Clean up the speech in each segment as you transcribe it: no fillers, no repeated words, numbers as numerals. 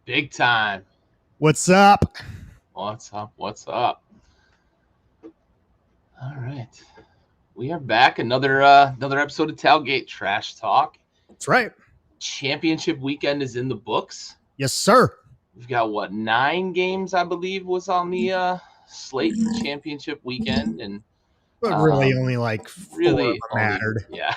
Big time. What's up? What's up? What's up? All right. We are back. Another episode of Tailgate Trash Talk. That's right. Championship weekend is in the books. Yes, sir. We've got 9 games, I believe, was on the slate for championship weekend, and But really only like four really mattered. Yeah.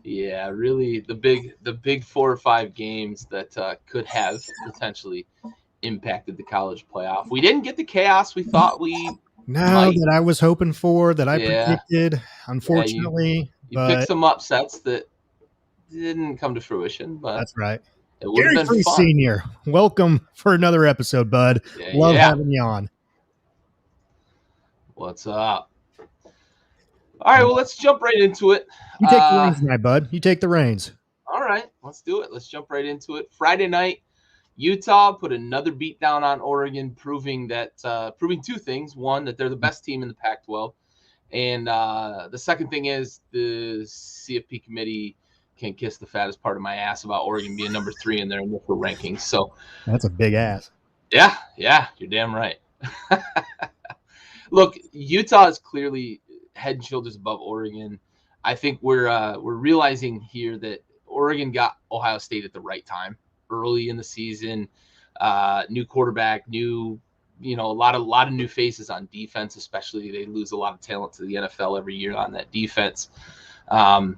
Yeah, really the big 4 or 5 games that could have potentially impacted the college playoff. We didn't get the chaos we thought we might. That I was hoping for, that I Yeah. predicted, unfortunately. You picked some upsets that didn't come to fruition, but that's right. It would have been Gary fun. Senior, welcome for another episode, bud. Love having you on. What's up? All right, well, let's jump right into it. You take the reins, my bud. You take the reins. All right, let's do it. Let's jump right into it. Friday night, Utah put another beat down on Oregon, proving 2 things. One, that they're the best team in the Pac-12. And the second thing is the CFP committee can kiss the fattest part of my ass about Oregon being number 3 in their initial rankings. So that's a big ass. Yeah, you're damn right. Look, Utah is clearly head and shoulders above Oregon. I think we're realizing here that Oregon got Ohio State at the right time, early in the season. New quarterback, a lot of new faces on defense, especially. They lose a lot of talent to the NFL every year on that defense. Ohio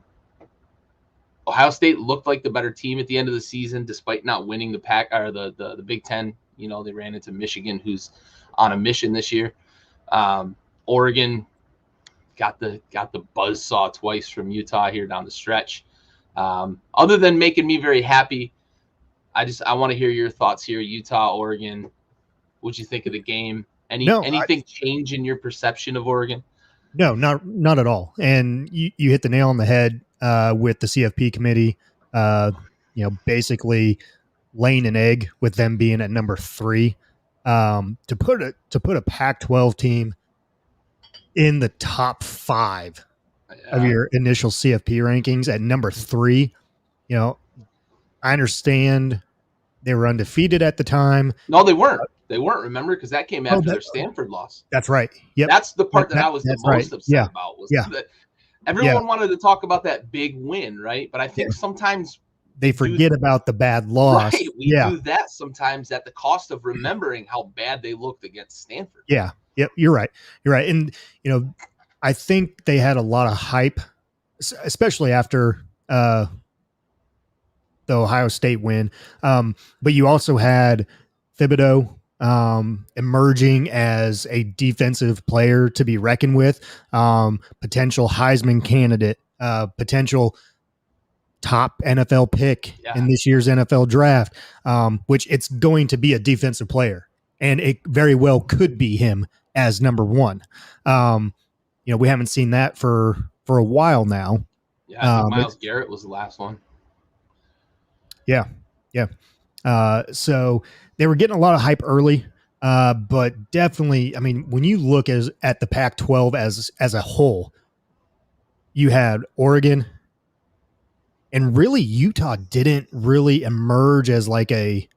State looked like the better team at the end of the season, despite not winning the Big Ten. They ran into Michigan, who's on a mission this year. Oregon got the buzzsaw twice from Utah here down the stretch. Other than making me very happy, I want to hear your thoughts here. Utah, Oregon. What'd you think of the game? Anything change in your perception of Oregon? No, not at all. And you hit the nail on the head with the CFP committee. Basically laying an egg with them being at number 3. To put a Pac-12 team in the top 5 of your initial CFP rankings at number 3, I understand they were undefeated at the time. No, they weren't. They weren't, remember? Because that came after their Stanford loss. That's right. Yep. That's the part that I was the most upset about. That everyone wanted to talk about that big win, right? But I think sometimes they forget about the bad loss. Right. We do that sometimes at the cost of remembering how bad they looked against Stanford. Yeah. Yep. You're right. And, I think they had a lot of hype, especially after the Ohio State win. But you also had Thibodeau emerging as a defensive player to be reckoned with, potential Heisman candidate, potential top NFL pick in this year's NFL draft, which it's going to be a defensive player, and it very well could be him as number 1. We haven't seen that for a while now. Yeah, I think Myles Garrett was the last one. Yeah. So they were getting a lot of hype early, but definitely, when you look at the Pac-12 as a whole, you had Oregon, and really Utah didn't really emerge as like a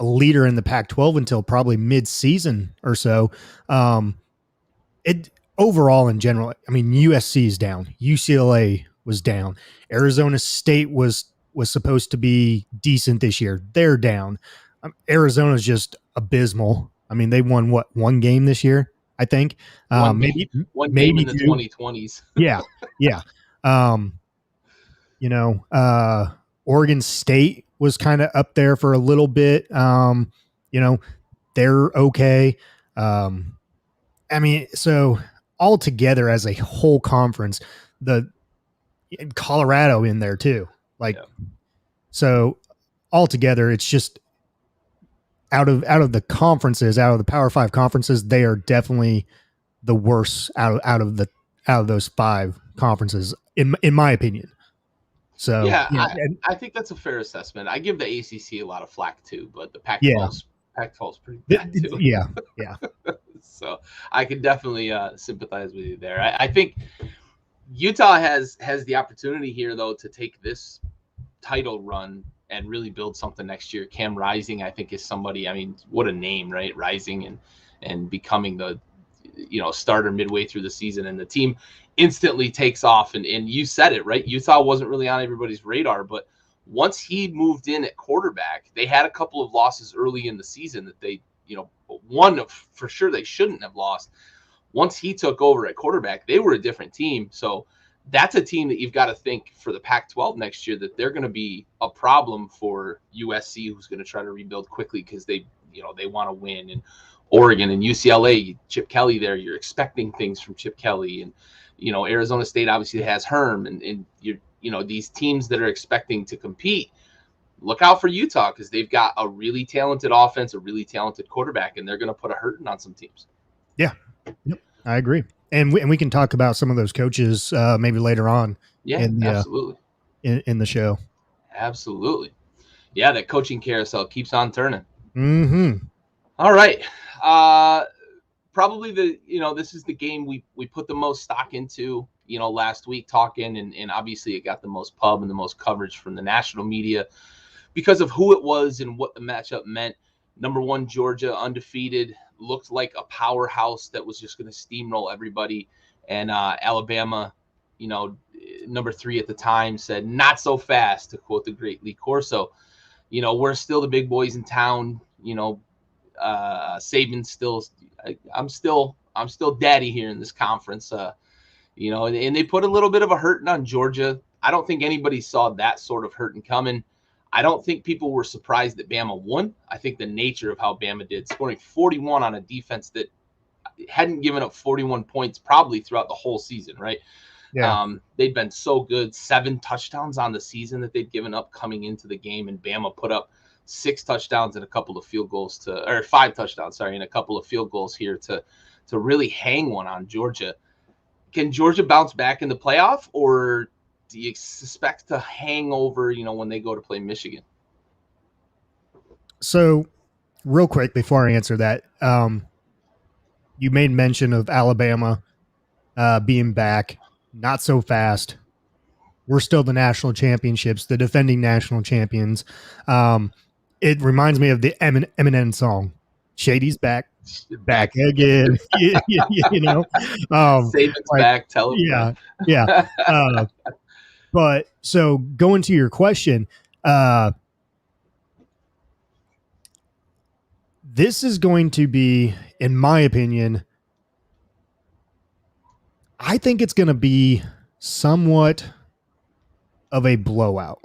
leader in the Pac-12 until probably mid-season or so. It overall in general, USC is down, UCLA was down, Arizona State was supposed to be decent this year. They're down. Arizona's just abysmal. They won one game this year, I think. Maybe in the 2020s. Yeah. Oregon State was kind of up there for a little bit. They're okay. So altogether as a whole conference, the Colorado in there too. So altogether, it's just out of the conferences, out of the Power 5 conferences, they are definitely the worst out of those 5 conferences, in my opinion. So I think that's a fair assessment. I give the ACC a lot of flack too, but the Pac-12's pretty bad too. Yeah. So I can definitely sympathize with you there. I think Utah has the opportunity here, though, to take this title run and really build something next year. Cam Rising, I think, is somebody. I mean, what a name, right? Rising and becoming the starter midway through the season, and the team instantly takes off. And you said it, right? Utah wasn't really on everybody's radar, but once he moved in at quarterback, they had a couple of losses early in the season that they, one of for sure they shouldn't have lost. Once he took over at quarterback, they were a different team. So that's a team that you've got to think for the Pac-12 next year that they're going to be a problem for USC, who's going to try to rebuild quickly because they want to win. And Oregon and UCLA, Chip Kelly there, you're expecting things from Chip Kelly. And, Arizona State obviously has Herm. And these teams that are expecting to compete, look out for Utah because they've got a really talented offense, a really talented quarterback, and they're going to put a hurting on some teams. Yeah, yep, I agree. And we can talk about some of those coaches maybe later on. Yeah, absolutely. In the show. Absolutely. Yeah, that coaching carousel keeps on turning. Mm-hmm. All right. Probably this is the game we put the most stock into, last week talking, and obviously it got the most pub and the most coverage from the national media because of who it was and what the matchup meant. Number 1, Georgia, undefeated, looked like a powerhouse that was just going to steamroll everybody. And Alabama, number 3 at the time, said, "Not so fast," to quote the great Lee Corso. We're still the big boys in town. Saban's still, I'm still daddy here in this conference. And they put a little bit of a hurting on Georgia. I don't think anybody saw that sort of hurting coming. I don't think people were surprised that Bama won. I think the nature of how Bama did, scoring 41 on a defense that hadn't given up 41 points probably throughout the whole season, right? Yeah. They'd been so good, 7 touchdowns on the season that they'd given up coming into the game, and Bama put up 6 touchdowns and a couple of field goals or 5 touchdowns, and a couple of field goals here to really hang one on Georgia. Can Georgia bounce back in the playoff, or do you suspect to hang over, when they go to play Michigan? So real quick before I answer that, you made mention of Alabama being back, not so fast. We're still the national championships, the defending national champions. It reminds me of the Eminem song, "Shady's back, back again." Saban's back. Tell him. Yeah. But so going to your question, this is going to be, in my opinion, I think it's going to be somewhat of a blowout.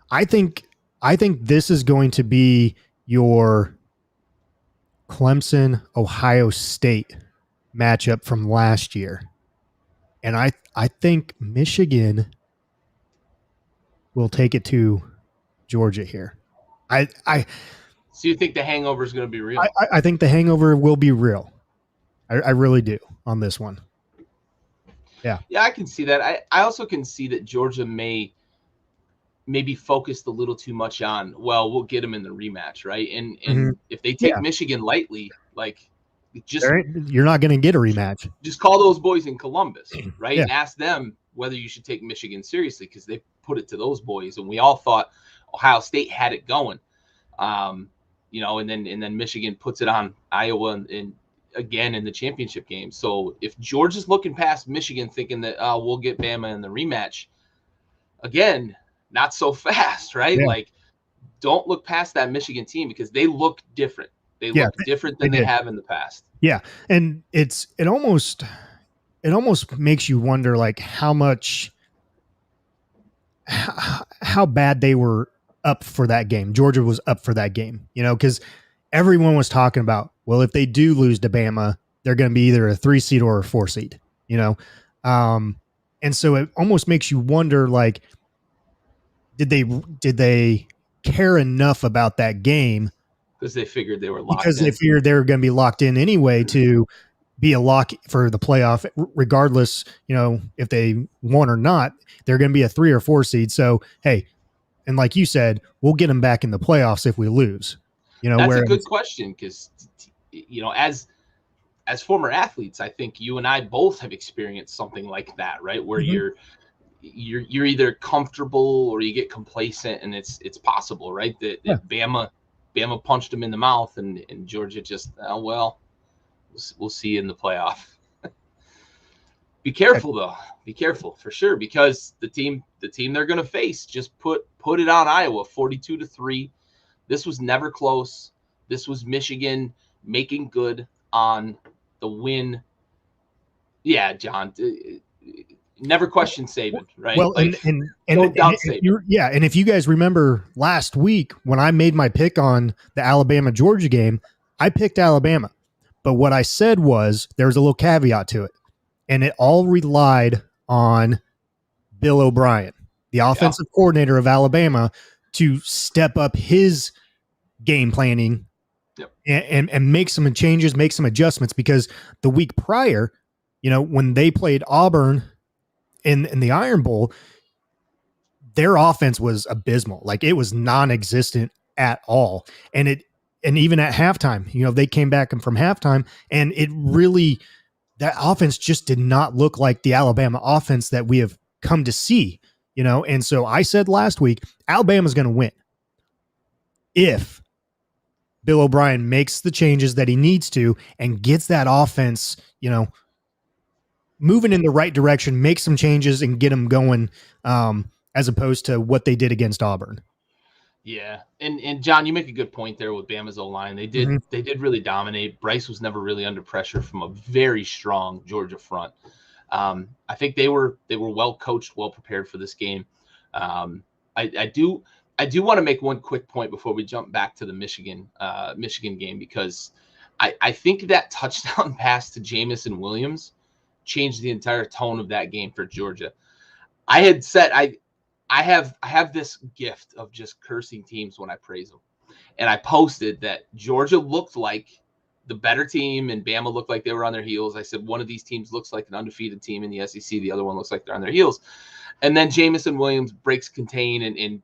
I think this is going to be your Clemson, Ohio State matchup from last year. And I think Michigan will take it to Georgia here. So you think the hangover is going to be real? I think the hangover will be real. I really do on this one. Yeah. Yeah, I can see that. I also can see that Georgia may be focused a little too much on, well, we'll get them in the rematch, right? And if they take Michigan lightly, like you're not going to get a rematch. Just call those boys in Columbus, right? Yeah. And ask them whether you should take Michigan seriously, because they put it to those boys, and we all thought Ohio State had it going. And then Michigan puts it on Iowa and again in the championship game. So if Georgia's looking past Michigan thinking that we'll get Bama in the rematch, again, not so fast, right? Yeah. Like, don't look past that Michigan team because they look different. They look different than they have in the past. Yeah. And it almost makes you wonder, like, how bad they were up for that game. Georgia was up for that game, because everyone was talking about, well, if they do lose to Bama, they're going to be either a 3 seed or a 4 seed, and so it almost makes you wonder, like, did they care enough about that game? Because they figured they were locked because they figured they were going to be locked in anyway to be a lock for the playoff, regardless, if they won or not, they're going to be a 3 or 4 seed. So, hey, and like you said, we'll get them back in the playoffs if we lose. That's a good question, because, as former athletes, I think you and I both have experienced something like that, right? Where you're, you're either comfortable or you get complacent, and it's possible, right? That Bama punched him in the mouth, and Georgia just we'll see you in the playoff. Be careful though. Be careful for sure, because the team they're going to face just put it on Iowa 42-3. This was never close. This was Michigan making good on the win. Yeah, John. Never question Saban, right? Well, like, and no doubt Saban. And if you guys remember last week when I made my pick on the Alabama-Georgia game, I picked Alabama. But what I said was there was a little caveat to it, and it all relied on Bill O'Brien, the offensive coordinator of Alabama, to step up his game planning and make some changes, make some adjustments, because the week prior, when they played Auburn in the Iron Bowl, their offense was abysmal. Like, it was non-existent at all. And even at halftime, they came back from halftime, and it really, that offense just did not look like the Alabama offense that we have come to see, And so I said last week, Alabama's going to win if Bill O'Brien makes the changes that he needs to and gets that offense, moving in the right direction, make some changes and get them going, as opposed to what they did against Auburn. Yeah. And John, you make a good point there with Bama's O-line. They did really dominate. Bryce was never really under pressure from a very strong Georgia front. I think they were well coached, well prepared for this game. I do want to make one quick point before we jump back to the Michigan game, because I think that touchdown pass to Jamison Williams changed the entire tone of that game for Georgia. I had said I have this gift of just cursing teams when I praise them, and I posted that Georgia looked like the better team and Bama looked like they were on their heels. I said one of these teams looks like an undefeated team in the SEC, the other one looks like they're on their heels. And then Jamison Williams breaks contain, and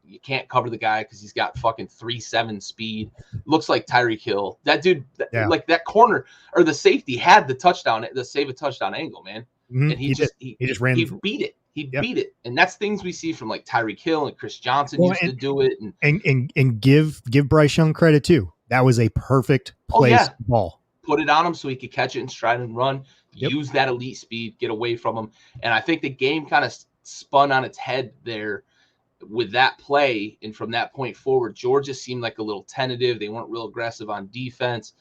you can't cover the guy because he's got fucking 3.7 speed. Looks like Tyreek Hill. That dude, like that corner or the safety had the save a touchdown angle, man. Mm-hmm. And he just ran. He beat it. He beat it. And that's things we see from like Tyreek Hill and Chris Johnson used to do it. And give Bryce Young credit too. That was a perfect place ball. Put it on him so he could catch it and stride and run. Use that elite speed, get away from him. And I think the game kind of spun on its head there with that play. And from that point forward, Georgia seemed like a little tentative. They weren't real aggressive on defense.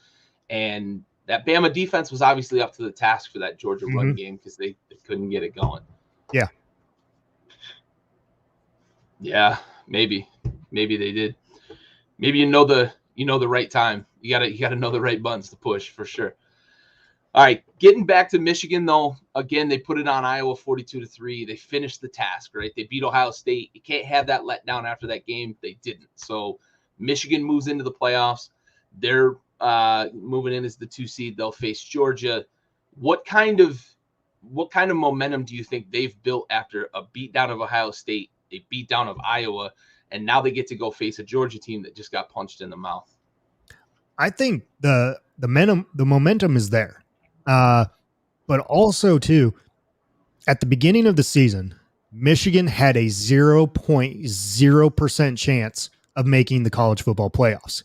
And that Bama defense was obviously up to the task for that Georgia run game because they couldn't get it going. Yeah. Yeah, maybe they did. Maybe you know the right time. You gotta know the right buttons to push for sure. All right, getting back to Michigan though, again they put it on Iowa 42-3. They finished the task, right? They beat Ohio State. You can't have that letdown after that game. They didn't. So Michigan moves into the playoffs. They're moving in as the 2 seed. They'll face Georgia. What kind of momentum do you think they've built after a beatdown of Ohio State, a beatdown of Iowa, and now they get to go face a Georgia team that just got punched in the mouth? I think the momentum is there. But also too, at the beginning of the season, Michigan had a 0.0% chance of making the college football playoffs.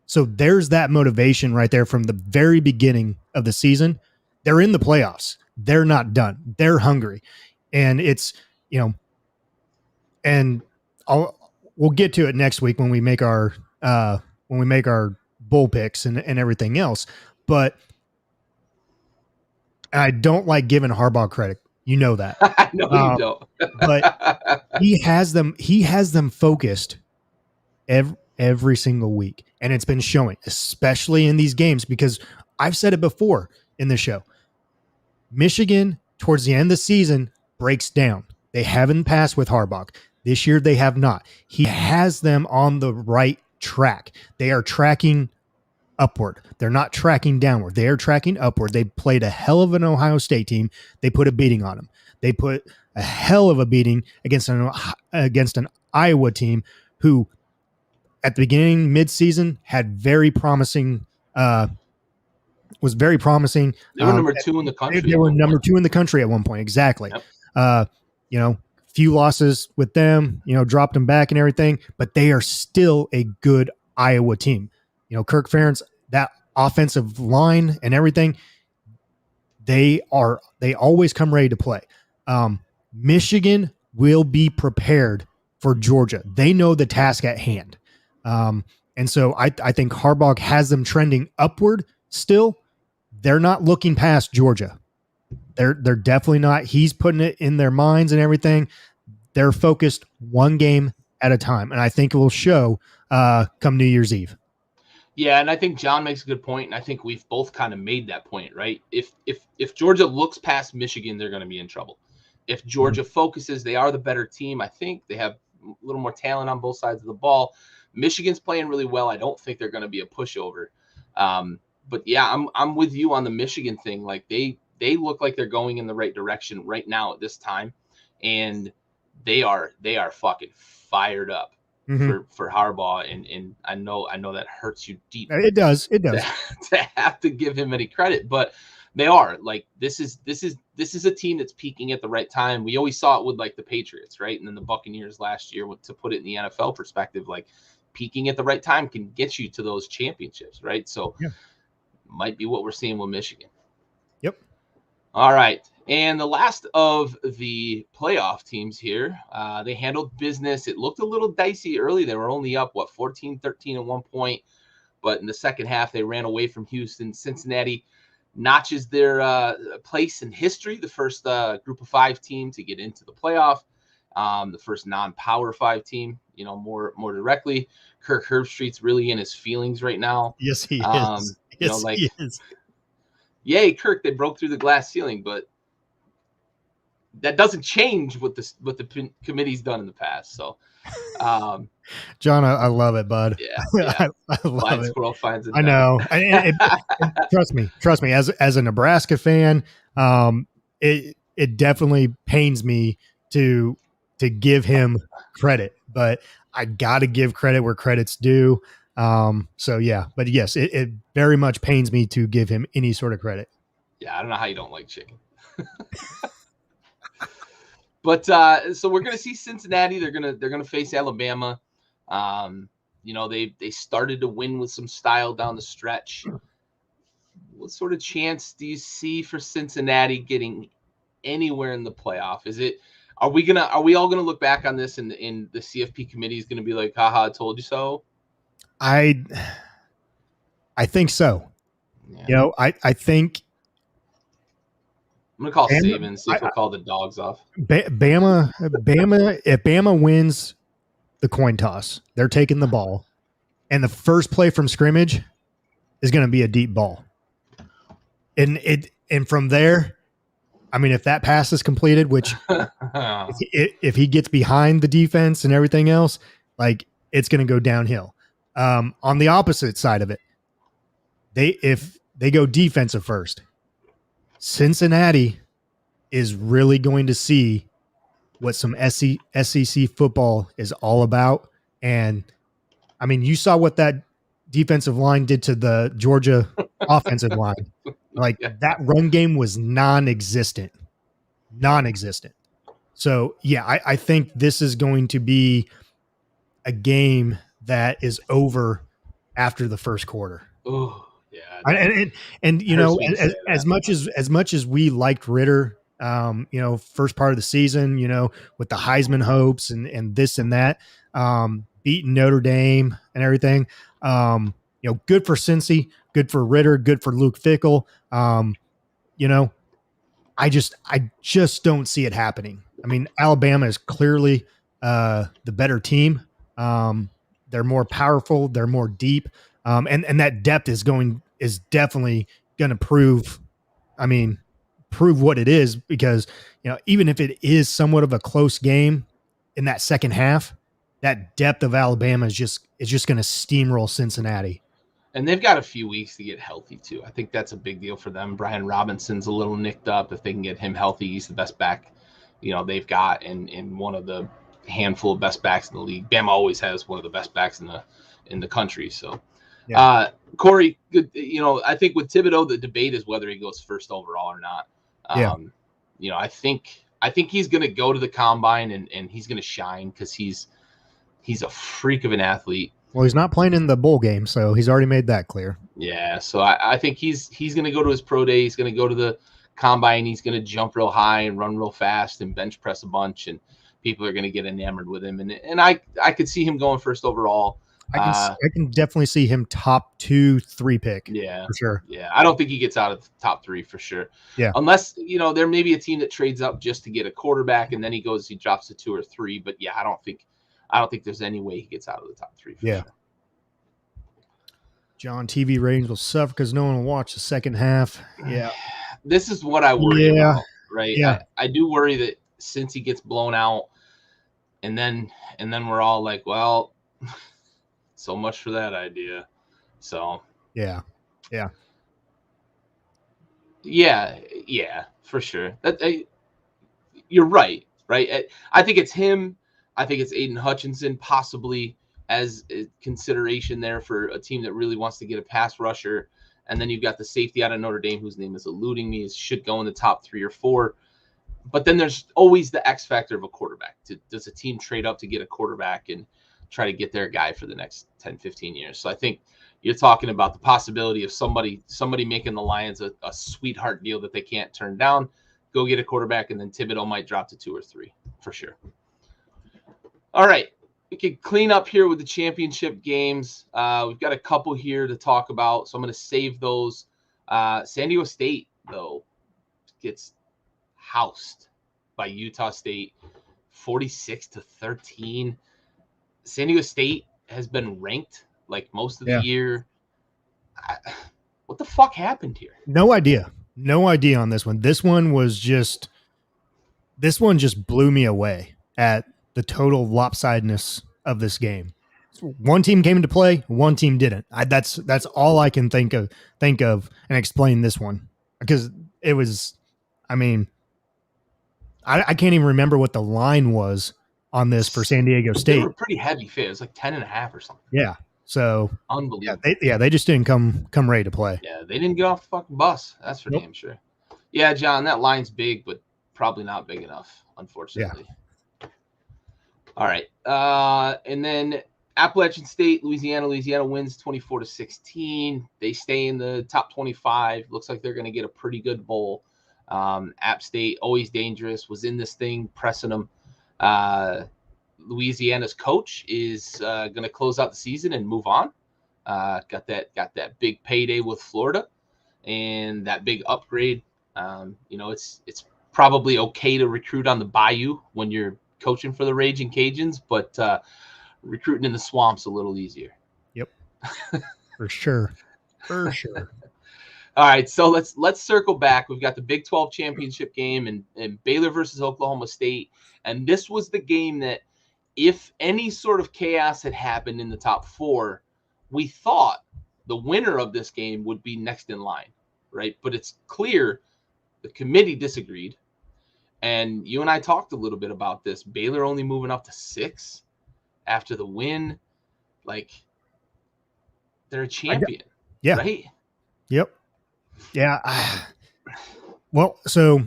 So there's that motivation right there from the very beginning of the season. They're in the playoffs. They're not done. They're hungry. And it's, and we'll get to it next week when we make our bowl picks and everything else. But I don't like giving Harbaugh credit. You know that. I know you don't. But he has them focused every single week. And it's been showing, especially in these games, because I've said it before in the show. Michigan, towards the end of the season, breaks down. They haven't passed with Harbaugh. This year, they have not. He has them on the right track. They are tracking upward. They're not tracking downward. They are tracking upward. They played a hell of an Ohio State team. They put a beating on them. They put a hell of a beating against an Iowa team who, at the beginning, mid-season, had very promising. Was very promising. They were number 2 in the country. They were number 2 in the country at one point. Exactly. Yep. few losses with them, dropped them back and everything, but they are still a good Iowa team. Kirk Ferentz, that offensive line and everything, they always come ready to play. Michigan will be prepared for Georgia. They know the task at hand. And so I think Harbaugh has them trending upward still. They're not looking past Georgia. They're definitely not. He's putting it in their minds and everything. They're focused one game at a time. And I think it will show come New Year's Eve. Yeah, and I think John makes a good point, and I think we've both kind of made that point, right? If Georgia looks past Michigan, they're going to be in trouble. If Georgia focuses, they are the better team. I think they have a little more talent on both sides of the ball. Michigan's playing really well. I don't think they're going to be a pushover. But yeah, I'm with you on the Michigan thing. Like they look like they're going in the right direction right now at this time, and they are fucking fired up for Harbaugh, and I know that hurts you deep. It does to have to give him any credit, but they are like this is a team that's peaking at the right time. We always saw it with like the Patriots, right? And then the Buccaneers last year. To put it in the NFL perspective, like peaking at the right time can get you to those championships, right? So might be what we're seeing with Michigan. Yep. All right. And the last of the playoff teams here, they handled business. It looked a little dicey early. They were only up, 14-13 at one point. But in the second half, they ran away from Houston. Cincinnati notches their place in history, the first group of 5 team to get into the playoff, the first non-Power 5 team, more directly. Kirk Herbstreit's really in his feelings right now. Yes, he is. He is. Yay, Kirk, they broke through the glass ceiling, but that doesn't change what the committee's done in the past. So, John, I love it, bud. Yeah. I love it. Squirrel finds it. I know. Trust me. As a Nebraska fan, it definitely pains me to give him credit, but I got to give credit where credit's due. So yeah, but yes, it very much pains me to give him any sort of credit. Yeah, I don't know how you don't like chicken. But so we're gonna see Cincinnati. They're gonna face Alabama. They started to win with some style down the stretch. What sort of chance do you see for Cincinnati getting anywhere in the playoff? Are we all gonna look back on this and the CFP committee is gonna be like, haha, I told you so? I think so. Yeah. I think I'm gonna call Saban, see if he'll call the dogs off. Bama. If Bama wins the coin toss, they're taking the ball, and the first play from scrimmage is going to be a deep ball, and from there, I mean, if that pass is completed, which if he gets behind the defense and everything else, like it's going to go downhill. On the opposite side of it, if they go defensive first, Cincinnati is really going to see what some SEC football is all about. And I mean, you saw what that defensive line did to the Georgia offensive line. Like that run game was non-existent. So yeah, I think this is going to be a game that is over after the first quarter. Oh, yeah. And as much as we liked Ritter, first part of the season, with the Heisman hopes and this and that, beating Notre Dame and everything, good for Cincy, good for Ritter, good for Luke Fickell. I just don't see it happening. I mean, Alabama is clearly the better team. They're more powerful. They're more deep. And that depth is definitely going to prove what it is, because, even if it is somewhat of a close game in that second half, that depth of Alabama is just going to steamroll Cincinnati. And they've got a few weeks to get healthy too. I think that's a big deal for them. Brian Robinson's a little nicked up. If they can get him healthy, he's the best back, they've got, and one of the handful of best backs in the league. Bama always has one of the best backs in the country. So, yeah. Corey, I think with Thibodeau, the debate is whether he goes first overall or not. I think I think he's going to go to the combine and he's going to shine because he's a freak of an athlete. Well, he's not playing in the bowl game, so he's already made that clear. Yeah, so I think he's going to go to his pro day. He's going to go to the combine. He's going to jump real high and run real fast and bench press a bunch, and people are going to get enamored with him. And I could see him going first overall. I can definitely see him top 2-3 pick. Yeah, for sure. Yeah, I don't think he gets out of the top 3 for sure. Yeah, unless there may be a team that trades up just to get a quarterback, and then he drops to 2 or 3. But yeah, I don't think there's any way he gets out of the top 3. For sure. John, TV ratings will suffer because no one will watch the second half. Yeah, this is what I worry about, right? Yeah, I do worry that since he gets blown out, and then we're all like, well, so much for that idea. So yeah, for sure. You're right. I think it's him. I think it's Aiden Hutchinson possibly as a consideration there for a team that really wants to get a pass rusher. And then you've got the safety out of Notre Dame, whose name is eluding me, should go in the top 3 or 4. But then there's always the X factor of a quarterback. Does a team trade up to get a quarterback and try to get their guy for the next 10, 15 years? So I think you're talking about the possibility of somebody making the Lions a sweetheart deal that they can't turn down, go get a quarterback, and then Thibodeau might drop to 2 or 3 for sure. All right. We can clean up here with the championship games. We've got a couple here to talk about, so I'm going to save those. San Diego State, though, gets housed by Utah State, 46-13. San Diego State has been ranked like most of the year. What the fuck happened here? No idea on this one. This one just blew me away at the total lopsidedness of this game. One team came into play, one team didn't. That's all I can think of and explain this one, because it was, I mean, I can't even remember what the line was on this for San Diego State. They were pretty heavy fit. It was like 10.5 or something. Yeah. So unbelievable. They just didn't come ready to play. Yeah, they didn't get off the fucking bus. That's for damn sure. Yeah, John, that line's big, but probably not big enough, unfortunately. Yeah. All right. And then Appalachian State, Louisiana wins 24-16. They stay in the top 25. Looks like they're going to get a pretty good bowl. App State, always dangerous, was in this thing, pressing them. Louisiana's coach is going to close out the season and move on. Got that big payday with Florida and that big upgrade. It's probably okay to recruit on the Bayou when you're coaching for the Raging Cajuns, but recruiting in the swamp's a little easier. Yep, for sure. All right, so let's circle back. We've got the Big 12 championship game and Baylor versus Oklahoma State, and this was the game that, if any sort of chaos had happened in the top 4, we thought the winner of this game would be next in line, right? But it's clear the committee disagreed. And you and I talked a little bit about this. Baylor only moving up to 6 after the win. Like, they're a champion. Yeah. Right? Yep. Yeah. Well, so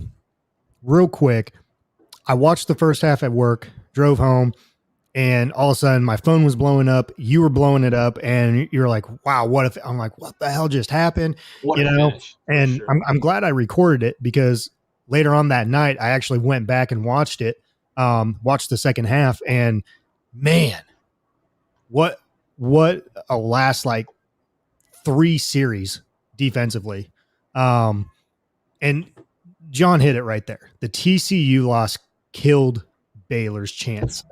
real quick, I watched the first half at work, drove home, and all of a sudden my phone was blowing up. You were blowing it up, and you're like, wow, what if? I'm like, what the hell just happened? And sure. I'm glad I recorded it, because later on that night, I actually went back and watched it, watched the second half, and man, what a last like 3 series defensively. And John hit it right there. The TCU loss killed Baylor's chance.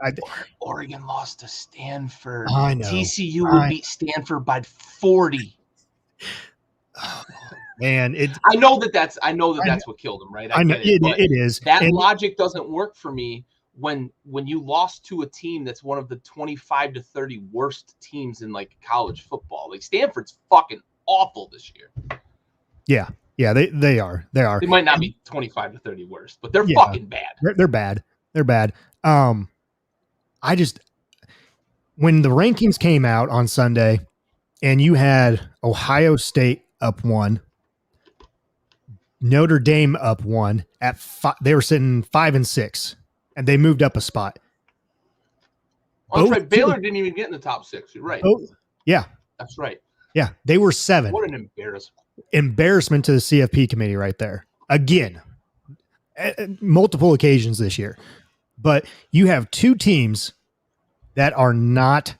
Oregon lost to Stanford. I know. TCU would beat Stanford by 40. Oh, man, I know that's what killed them, right? I know it is. That logic doesn't work for me when you lost to a team that's one of the 25 to 30 worst teams in like college football. Like, Stanford's fucking awful this year. Yeah, they are. They might not be 25 to 30 worst, but they're fucking bad. They're bad. They're bad. When the rankings came out on Sunday and you had Ohio State up 1, Notre Dame up one at they were sitting 5-6, and they moved up a spot. Oh, that's right. Baylor didn't even get in the top 6. You're right. Yeah. That's right. Yeah. They were 7. What an embarrassment. Embarrassment to the CFP committee right there. Again, multiple occasions this year. But you have 2 teams that are not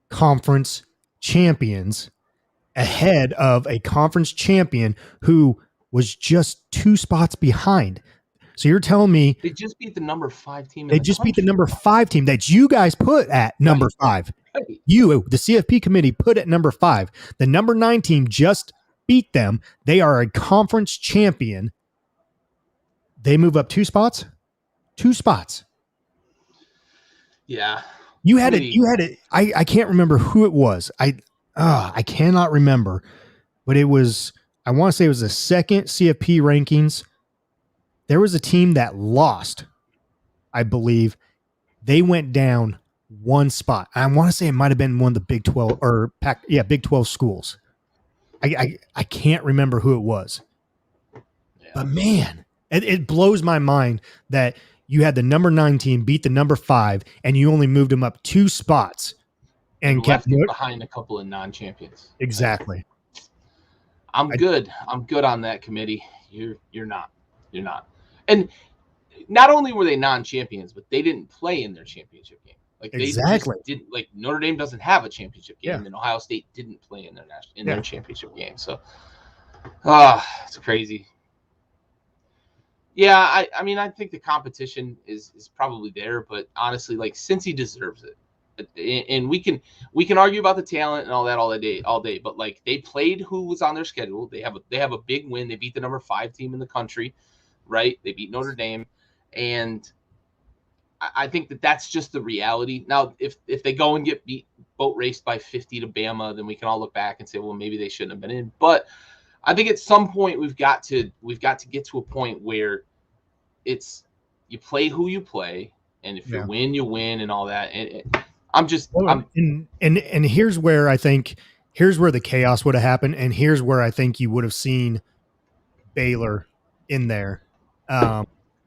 conference champions ahead of a conference champion who was just 2 spots behind. So you're telling me they just beat the number 5 team. They just beat the number 5 team that you guys put at number 5. Right. You, the CFP committee, put at number 5. The number 9 team just beat them. They are a conference champion. They move up 2 spots. 2 spots. Yeah. You had it. You had it. I can't remember who it was. I cannot remember, but it was. I want to say it was the second CFP rankings. There was a team that lost, I believe. They went down 1 spot. I want to say it might have been one of the Big 12 or Big 12 schools. I can't remember who it was. Yeah. But man, it blows my mind that you had the number 9 team beat the number 5, and you only moved them up 2 spots and kept behind a couple of non-champions. Exactly. I'm good on that committee. You're not. And not only were they non-champions, but they didn't play in their championship game. Like they didn't. Like Notre Dame doesn't have a championship game, and Ohio State didn't play in their championship game. So, it's crazy. Yeah, I mean, I think the competition is probably there, but honestly, like Cincy deserves it, and we can argue about the talent and all that all day. But like they played who was on their schedule. They have a big win. They beat the number 5 team in the country, right? They beat Notre Dame, and I think that's just the reality. Now, if they go and get boat raced by 50 to Bama, then we can all look back and say, well, maybe they shouldn't have been in. But I think at some point we've got to get to a point where it's you play who you play, and if you win and all that. And here's where I think the chaos would have happened, and here's where I think you would have seen Baylor in there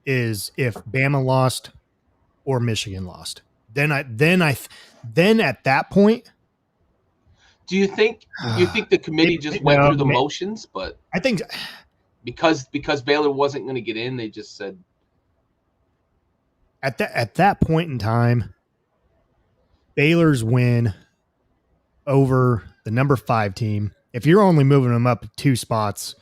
is if Bama lost or Michigan lost. Then at that point. Do you think the committee just went through the motions? But I think because Baylor wasn't going to get in, they just said at that point in time, Baylor's win over the number 5 team. If you're only moving them up 2 spots,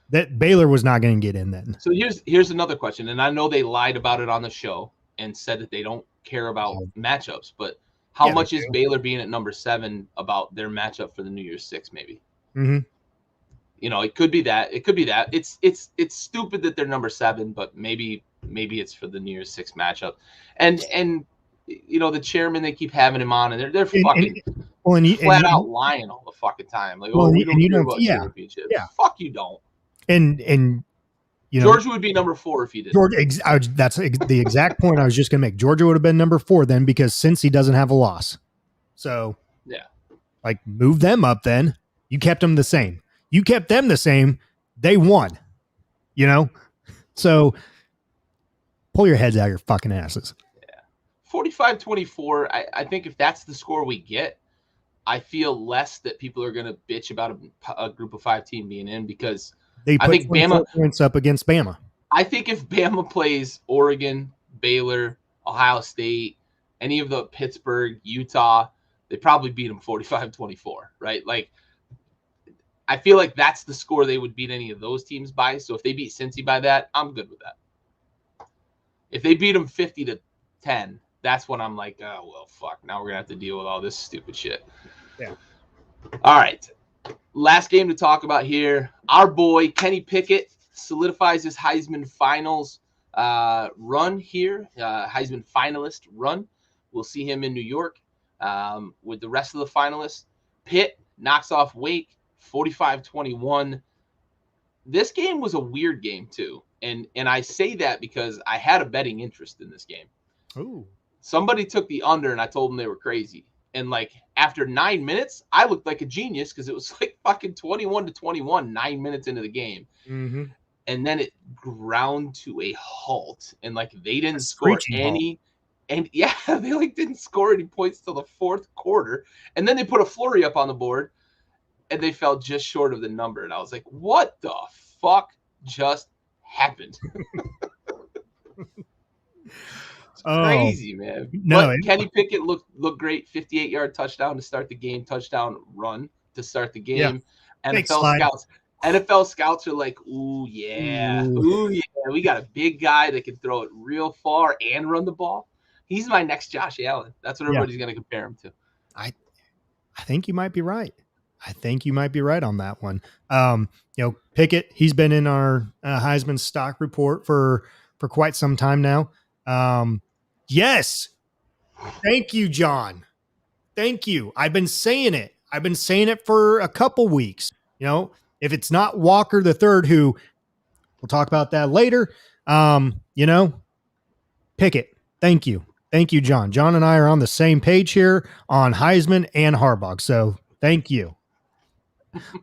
that Baylor was not going to get in then. So here's another question, and I know they lied about it on the show and said that they don't care about matchups, but how much is Baylor being at number 7 about their matchup for the New Year's 6? Maybe. Mm-hmm. You know, it could be that. It's stupid that they're number 7, but maybe it's for the New Year's 6 matchup. And you know, the chairman, they keep having him on, and they're fucking flat out lying all the fucking time. Like, we don't care about championships. Yeah. Fuck you, don't. And you know, Georgia would be number 4 if he did. That's the exact point I was just going to make. Georgia would have been number 4 then, because since he doesn't have a loss. So yeah, like move them up then. You kept them the same. You kept them the same. They won. You know? So pull your heads out of your fucking asses. Yeah. 45-24. I think if that's the score we get, I feel less that people are going to bitch about a group of 5 team being in, because I think Bama points up against Bama. I think if Bama plays Oregon, Baylor, Ohio State, any of the Pittsburgh, Utah, they probably beat them 45-24, right? Like, I feel like that's the score they would beat any of those teams by. So if they beat Cincy by that, I'm good with that. If they beat them 50-10, that's when I'm like, oh, well, fuck. Now we're going to have to deal with all this stupid shit. Yeah. All right. Last game to talk about here. Our boy, Kenny Pickett, solidifies his Heisman finals run here. Heisman finalist run. We'll see him in New York with the rest of the finalists. Pitt knocks off Wake 45-21. This game was a weird game too. And I say that because I had a betting interest in this game. Ooh. Somebody took the under, and I told them they were crazy. And like after 9 minutes, I looked like a genius because it was like fucking 21-21, 9 minutes into the game. Mm-hmm. and then it ground to a halt, and like they didn't score screeching any. And yeah, they like didn't score any points till the fourth quarter, and then they put a flurry up on the board, and they fell just short of the number. And I was like, "What the fuck just happened?" It's crazy, man. No, But Kenny Pickett looked great. 58-yard touchdown to start the game. Touchdown run to start the game. NFL scouts are like, "Ooh yeah, ooh yeah, we got a big guy that can throw it real far and run the ball. He's my next Josh Allen." That's what everybody's going to compare him to. I think you might be right. I think you might be right on that one. Pickett, he's been in our Heisman stock report for quite some time now. Yes. Thank you, John. Thank you. I've been saying it. I've been saying it for a couple weeks. If it's not Walker the third, who we'll talk about that later, Pickett. Thank you. Thank you, John. John and I are on the same page here on Heisman and Harbaugh. So thank you.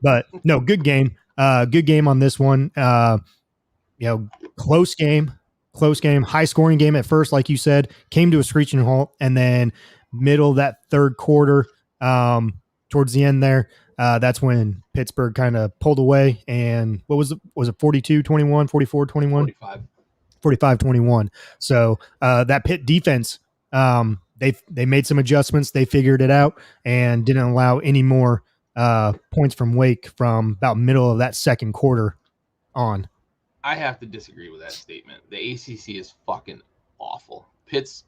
But no, good game. Good game on this one. Close game, high scoring game at first, like you said, came to a screeching halt, and then middle of that third quarter, towards the end there, that's when Pittsburgh kind of pulled away. And what was it? Was it 42-21, 44-21? 45-21. So that Pitt defense, they made some adjustments. They figured it out and didn't allow any more points from Wake from about middle of that second quarter on. I have to disagree with that statement. The ACC is fucking awful. Pitt's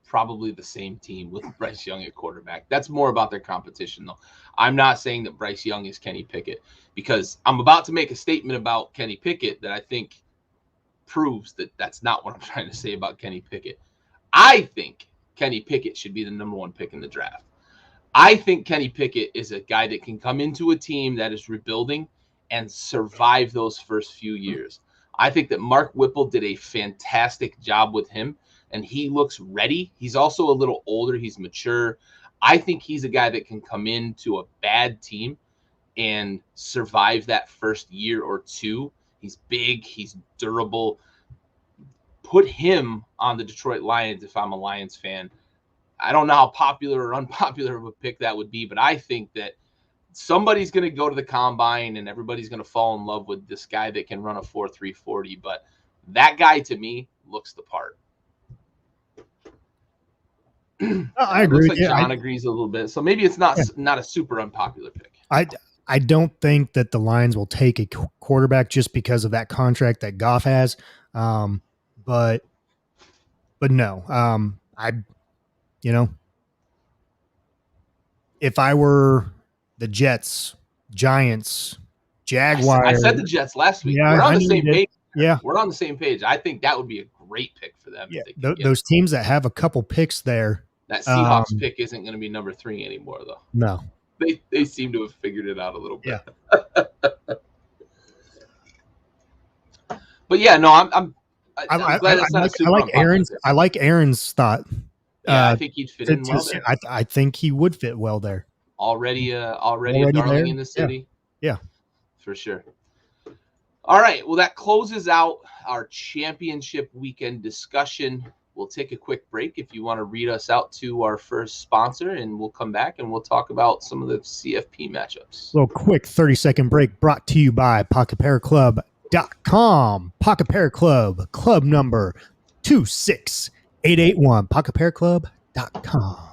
probably the same team with Bryce Young at quarterback. That's more about their competition, though. I'm not saying that Bryce Young is Kenny Pickett, because I'm about to make a statement about Kenny Pickett that I think proves that that's not what I'm trying to say about Kenny Pickett. I think Kenny Pickett should be the number one pick in the draft. I think Kenny Pickett is a guy that can come into a team that is rebuilding and survive those first few years. I think that Mark Whipple did a fantastic job with him, and he looks ready. He's also a little older. He's mature. I think he's a guy that can come into a bad team and survive that first year or two. He's big. He's durable. Put him on the Detroit Lions if I'm a Lions fan. I don't know how popular or unpopular of a pick that would be, but I think that somebody's going to go to the combine and everybody's going to fall in love with this guy that can run a 4.3 40. But that guy, to me, looks the part. I agree. Looks like John agrees a little bit. So maybe it's not a super unpopular pick. I don't think that the Lions will take a quarterback just because of that contract that Goff has. But no, if I were the Jets, Giants, Jaguars. I said the Jets last week. Yeah, we're on the same page. Yeah. We're on the same page. I think that would be a great pick for them. Yeah. Those teams that have a couple picks there. That Seahawks pick isn't going to be number 3 anymore, though. No. They seem to have figured it out a little bit. Yeah. But yeah, no, I'm glad it's not a super unpopular pick. I like Aaron's thought. Yeah, I think he'd fit in well there. I think he would fit well there. Already a darling there in the city. Yeah, for sure. All right, well, that closes out our championship weekend discussion. We'll take a quick break if you want to read us out to our first sponsor, and we'll come back and we'll talk about some of the CFP matchups. A little quick 30-second break brought to you by PocketPairClub.com. Pocket Pair Club, club number 26881. PocketPairClub.com.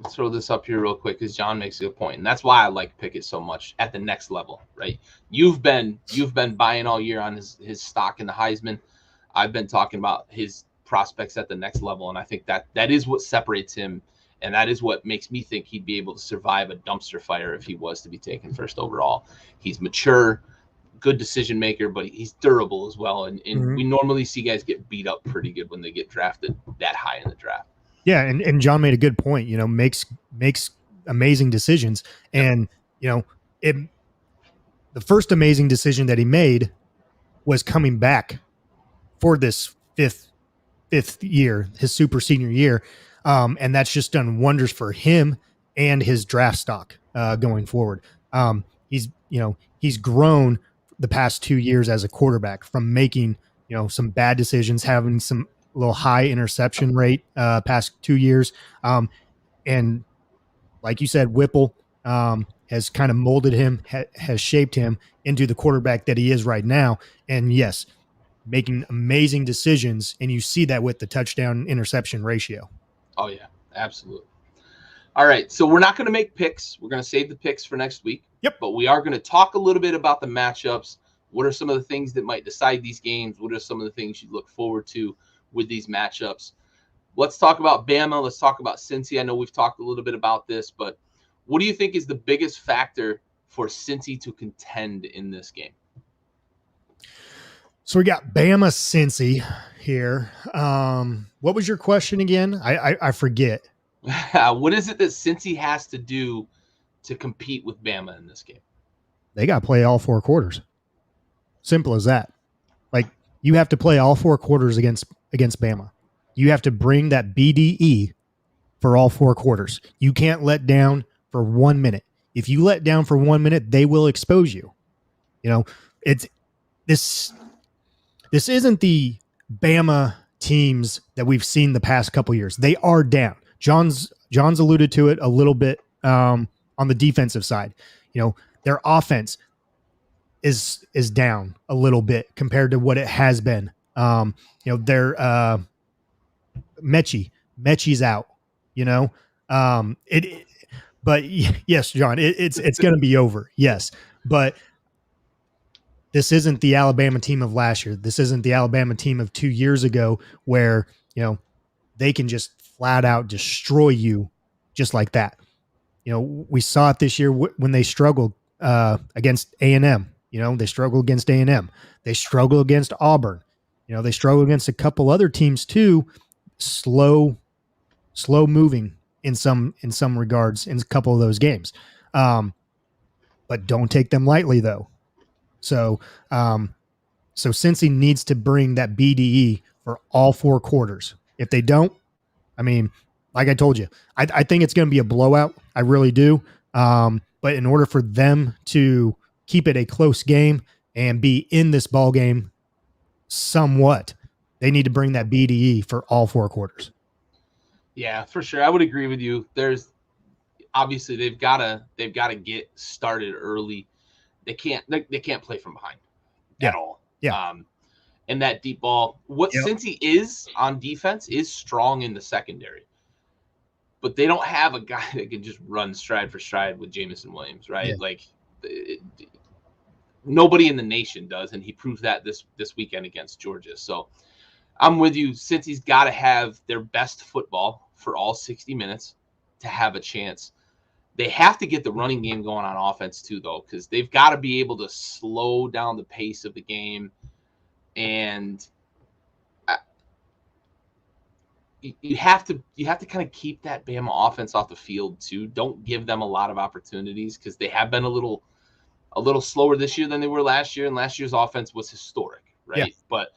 Let's throw this up here real quick because John makes a good point, and that's why I like Pickett so much at the next level, right? You've been buying all year on his stock in the Heisman. I've been talking about his prospects at the next level, and I think that is what separates him, and that is what makes me think he'd be able to survive a dumpster fire if he was to be taken first overall. He's mature, good decision maker, but he's durable as well, and we normally see guys get beat up pretty good when they get drafted that high in the draft. Yeah, and John made a good point. Makes amazing decisions, and the first amazing decision that he made was coming back for this fifth year, his super senior year, and that's just done wonders for him and his draft stock going forward. He's grown the past 2 years as a quarterback from making some bad decisions, having some little high interception rate past 2 years, and like you said, Whipple has kind of molded him, has shaped him into the quarterback that he is right now. And yes, making amazing decisions, and you see that with the touchdown interception ratio. Oh yeah, absolutely. All right, so we're not going to make picks. We're going to save the picks for next week. Yep. But we are going to talk a little bit about the matchups. What are some of the things that might decide these games? What are some of the things you look forward to with these matchups? Let's talk about Bama. Let's talk about Cincy. I know we've talked a little bit about this, but what do you think is the biggest factor for Cincy to contend in this game? So we got Bama Cincy here. What was your question again? I forget. What is it that Cincy has to do to compete with Bama in this game? They got to play all 4 quarters. Simple as that. Like, you have to play all 4 quarters against Bama. You have to bring that BDE for all 4 quarters. You can't let down for 1 minute. If you let down for 1 minute, they will expose you. It's this isn't the Bama teams that we've seen the past couple years. They are down. John's alluded to it a little bit on the defensive side. Their offense is down a little bit compared to what it has been. Their Mechie's out. But yes, John, it's going to be over. Yes, but this isn't the Alabama team of last year. This isn't the Alabama team of 2 years ago where they can just flat out destroy you just like that. We saw it this year when they struggled against A&M. They struggled against A&M. They struggled against Auburn. They struggled against a couple other teams too. Slow moving in some regards in a couple of those games. But don't take them lightly though. So Cincy needs to bring that BDE for all 4 quarters. If they don't, like I told you, I think it's going to be a blowout. I really do. But in order for them to keep it a close game and be in this ball game somewhat, they need to bring that BDE for all 4 quarters. Yeah, for sure. I would agree with you. There's obviously they've got to get started early. They can't play from behind at all. Yeah. And that deep ball, Cincy is on defense is strong in the secondary, but they don't have a guy that can just run stride for stride with Jamison Williams, right? Yeah. Nobody in the nation does, and he proved that this weekend against Georgia. So I'm with you. Cincy's got to have their best football for all 60 minutes to have a chance. They have to get the running game going on offense too, though, because they've got to be able to slow down the pace of the game. And you have to kind of keep that Bama offense off the field too. Don't give them a lot of opportunities because they have been a little slower this year than they were last year, and last year's offense was historic, right? Yeah. But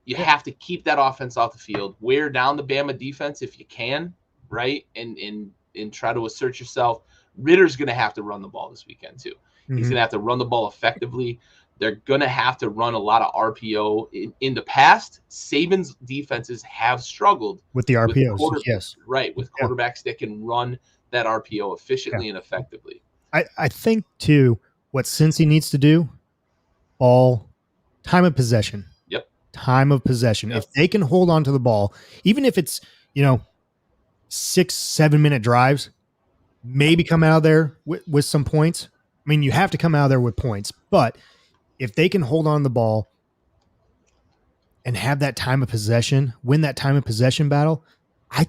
you have to keep that offense off the field, wear down the Bama defense if you can, right? And try to assert yourself. Ritter's going to have to run the ball this weekend too. Mm-hmm. He's going to have to run the ball effectively. They're going to have to run a lot of RPO. In the past, Saban's defenses have struggled with the RPOs. Yes. Right, with quarterbacks that can run that RPO efficiently and effectively. I think, too, what Cincy needs to do, time of possession. Yep. Time of possession. Yep. If they can hold on to the ball, even if it's, 6-7 minute drives, maybe come out of there with some points. You have to come out of there with points, but if they can hold on to the ball and have that time of possession, win that time of possession battle, I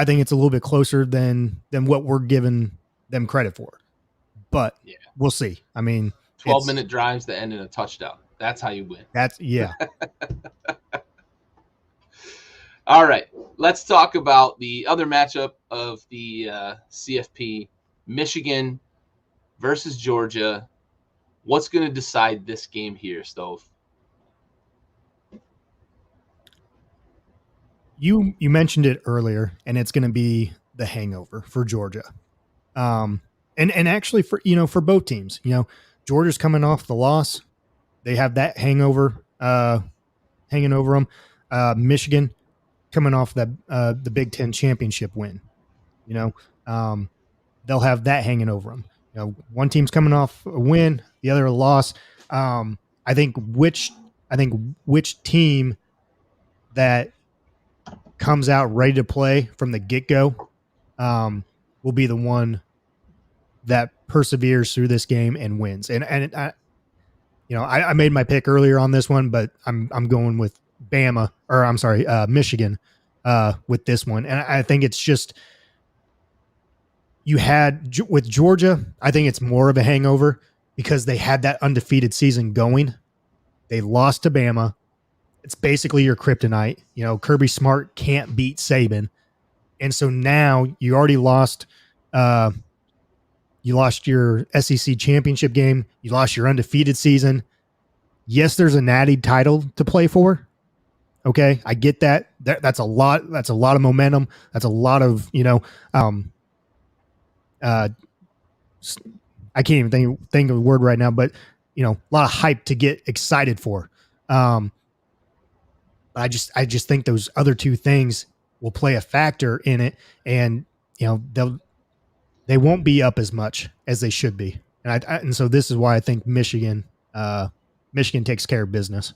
think it's a little bit closer than what we're giving them credit for. But we'll see. I mean, 12-minute drives that end in a touchdown. That's how you win. Yeah. All right, let's talk about the other matchup of the CFP, Michigan versus Georgia. What's going to decide this game here, Stove? You mentioned it earlier, and it's going to be the hangover for Georgia. And actually for both teams, Georgia's coming off the loss. They have that hangover hanging over them. Michigan coming off the Big Ten championship win. They'll have that hanging over them. One team's coming off a win, the other a loss. I think which team that comes out ready to play from the get-go will be the one that perseveres through this game and wins. And I made my pick earlier on this one, but I'm going with Michigan with this one. And I think it's just, you had with Georgia, I think it's more of a hangover because they had that undefeated season going. They lost to Bama. It's basically your kryptonite. Kirby Smart can't beat Saban. And so now you already lost, you lost your SEC championship game. You lost your undefeated season. Yes, there's a natty title to play for. Okay, I get that. That's a lot. That's a lot of momentum. That's a lot of I can't even think of a word right now, but a lot of hype to get excited for. I just think those other two things will play a factor in it, and they won't be up as much as they should be. And so this is why I think Michigan takes care of business.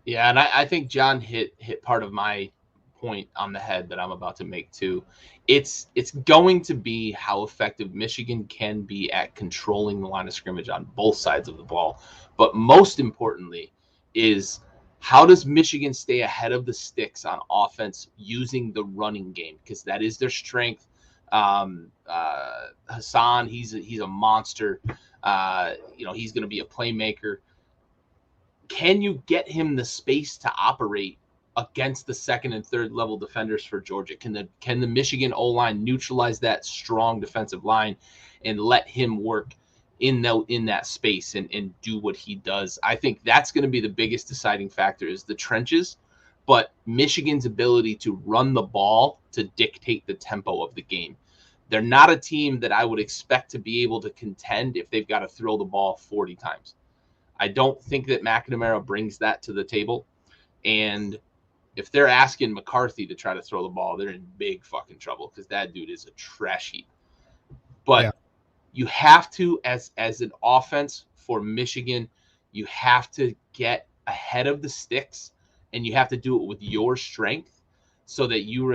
Yeah, and I think John hit part of my point on the head that I'm about to make too. It's going to be how effective Michigan can be at controlling the line of scrimmage on both sides of the ball. But most importantly is, how does Michigan stay ahead of the sticks on offense using the running game? Because that is their strength. Hassan, he's a monster. He's going to be a playmaker. Can you get him the space to operate against the second and third level defenders for Georgia? Can the Michigan O-line neutralize that strong defensive line and let him work in that space and do what he does? I think that's going to be the biggest deciding factor, is the trenches, but Michigan's ability to run the ball to dictate the tempo of the game. They're not a team that I would expect to be able to contend if they've got to throw the ball 40 times. I don't think that McNamara brings that to the table. And if they're asking McCarthy to try to throw the ball, they're in big fucking trouble, because that dude is a trash heap. But you have to, as an offense for Michigan, you have to get ahead of the sticks, and you have to do it with your strength so that you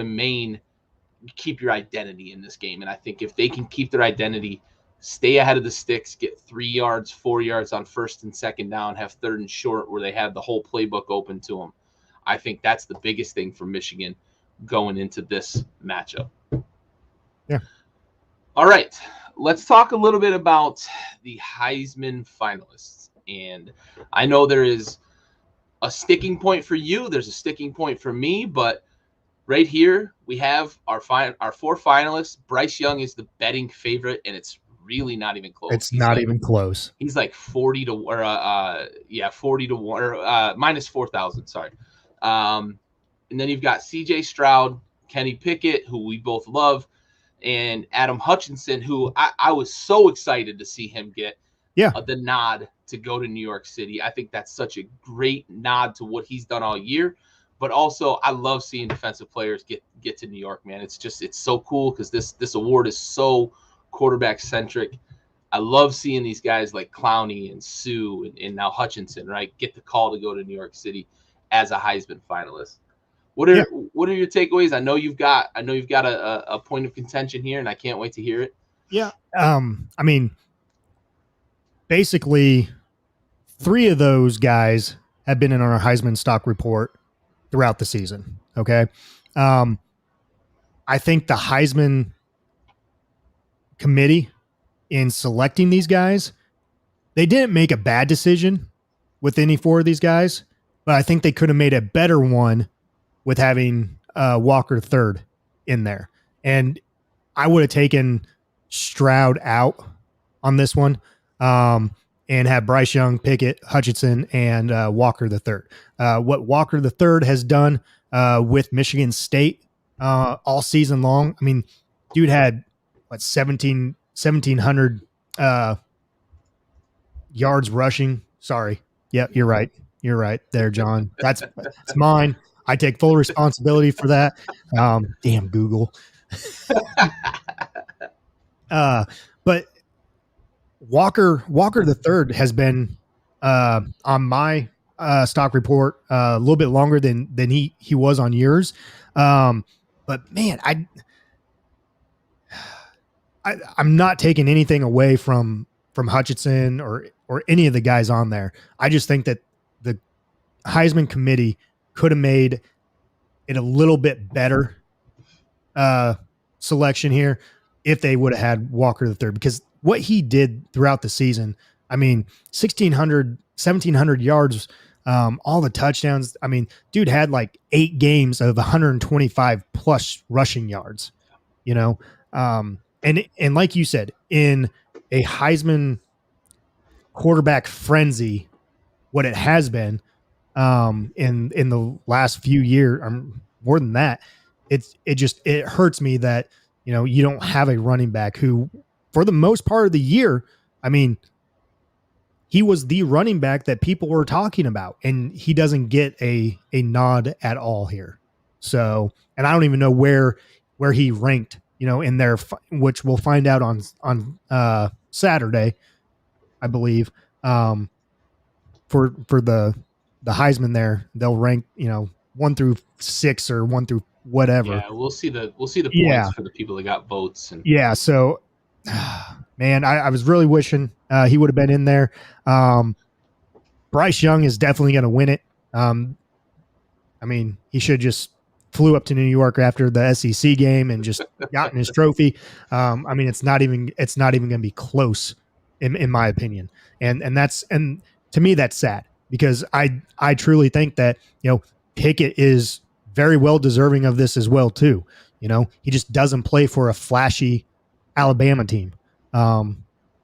keep your identity in this game. And I think if they can keep their identity, stay ahead of the sticks, get 3 yards, 4 yards on first and second down, have third and short where they have the whole playbook open to them, I think that's the biggest thing for Michigan going into this matchup. Yeah. All right. Let's talk a little bit about the Heisman finalists. And I know there is a sticking point for you. There's a sticking point for me. But right here, we have our four finalists. Bryce Young is the betting favorite, and it's really not even close. It's not even close. He's like 40 to 1, or minus 4,000. Sorry. And then you've got C.J. Stroud, Kenny Pickett, who we both love, and Adam Hutchinson, who I was so excited to see him get the nod to go to New York City. I think that's such a great nod to what he's done all year. But also, I love seeing defensive players get to New York, man. It's so cool, because this award is so quarterback centric. I love seeing these guys like Clowney and Sue and now Hutchinson, right, get the call to go to New York City as a Heisman finalist. What are your takeaways? I know you've got a point of contention here, and I can't wait to hear it. Yeah. I mean, basically 3 of those guys have been in our Heisman stock report throughout the season. Okay. I think the Heisman committee in selecting these guys, they didn't make a bad decision with any 4 of these guys, but I think they could have made a better one with having Walker third in there. And I would have taken Stroud out on this one, and have Bryce Young, Pickett, Hutchinson, and Walker the third. What Walker the third has done with Michigan State all season long. I mean, dude had what 1,700 yards rushing. Sorry. Yeah, you're right. You're right there, John. That's mine. I take full responsibility for that. Damn Google. But Walker the third has been on my stock report a little bit longer than he was on yours. But man, I'm not taking anything away from Hutchinson or any of the guys on there. I just think that the Heisman committee could have made it a little bit better selection here if they would have had Walker the third, because what he did throughout the season, I mean, 1,700 yards, all the touchdowns. I mean, dude had like 8 games of 125 plus rushing yards, you know? And like you said, in a Heisman quarterback frenzy, what it has been in the last few years, more than that, it hurts me that, you know, you don't have a running back who, for the most part of the year, I mean, he was the running back that people were talking about, and he doesn't get a nod at all here. So, and I don't even know where he ranked, you know, in there, which we'll find out on Saturday, I believe. For the Heisman there, they'll rank, you know, 1 through 6 or 1 through whatever. Yeah, we'll see the points for the people that got votes. And yeah, so man, I was really wishing he would have been in there. Bryce Young is definitely going to win it. I mean, he should just flew up to New York after the SEC game and just gotten his trophy. I mean, it's not even going to be close in my opinion. And to me, that's sad, because I truly think that, you know, Pickett is very well deserving of this as well too. You know, he just doesn't play for a flashy Alabama team.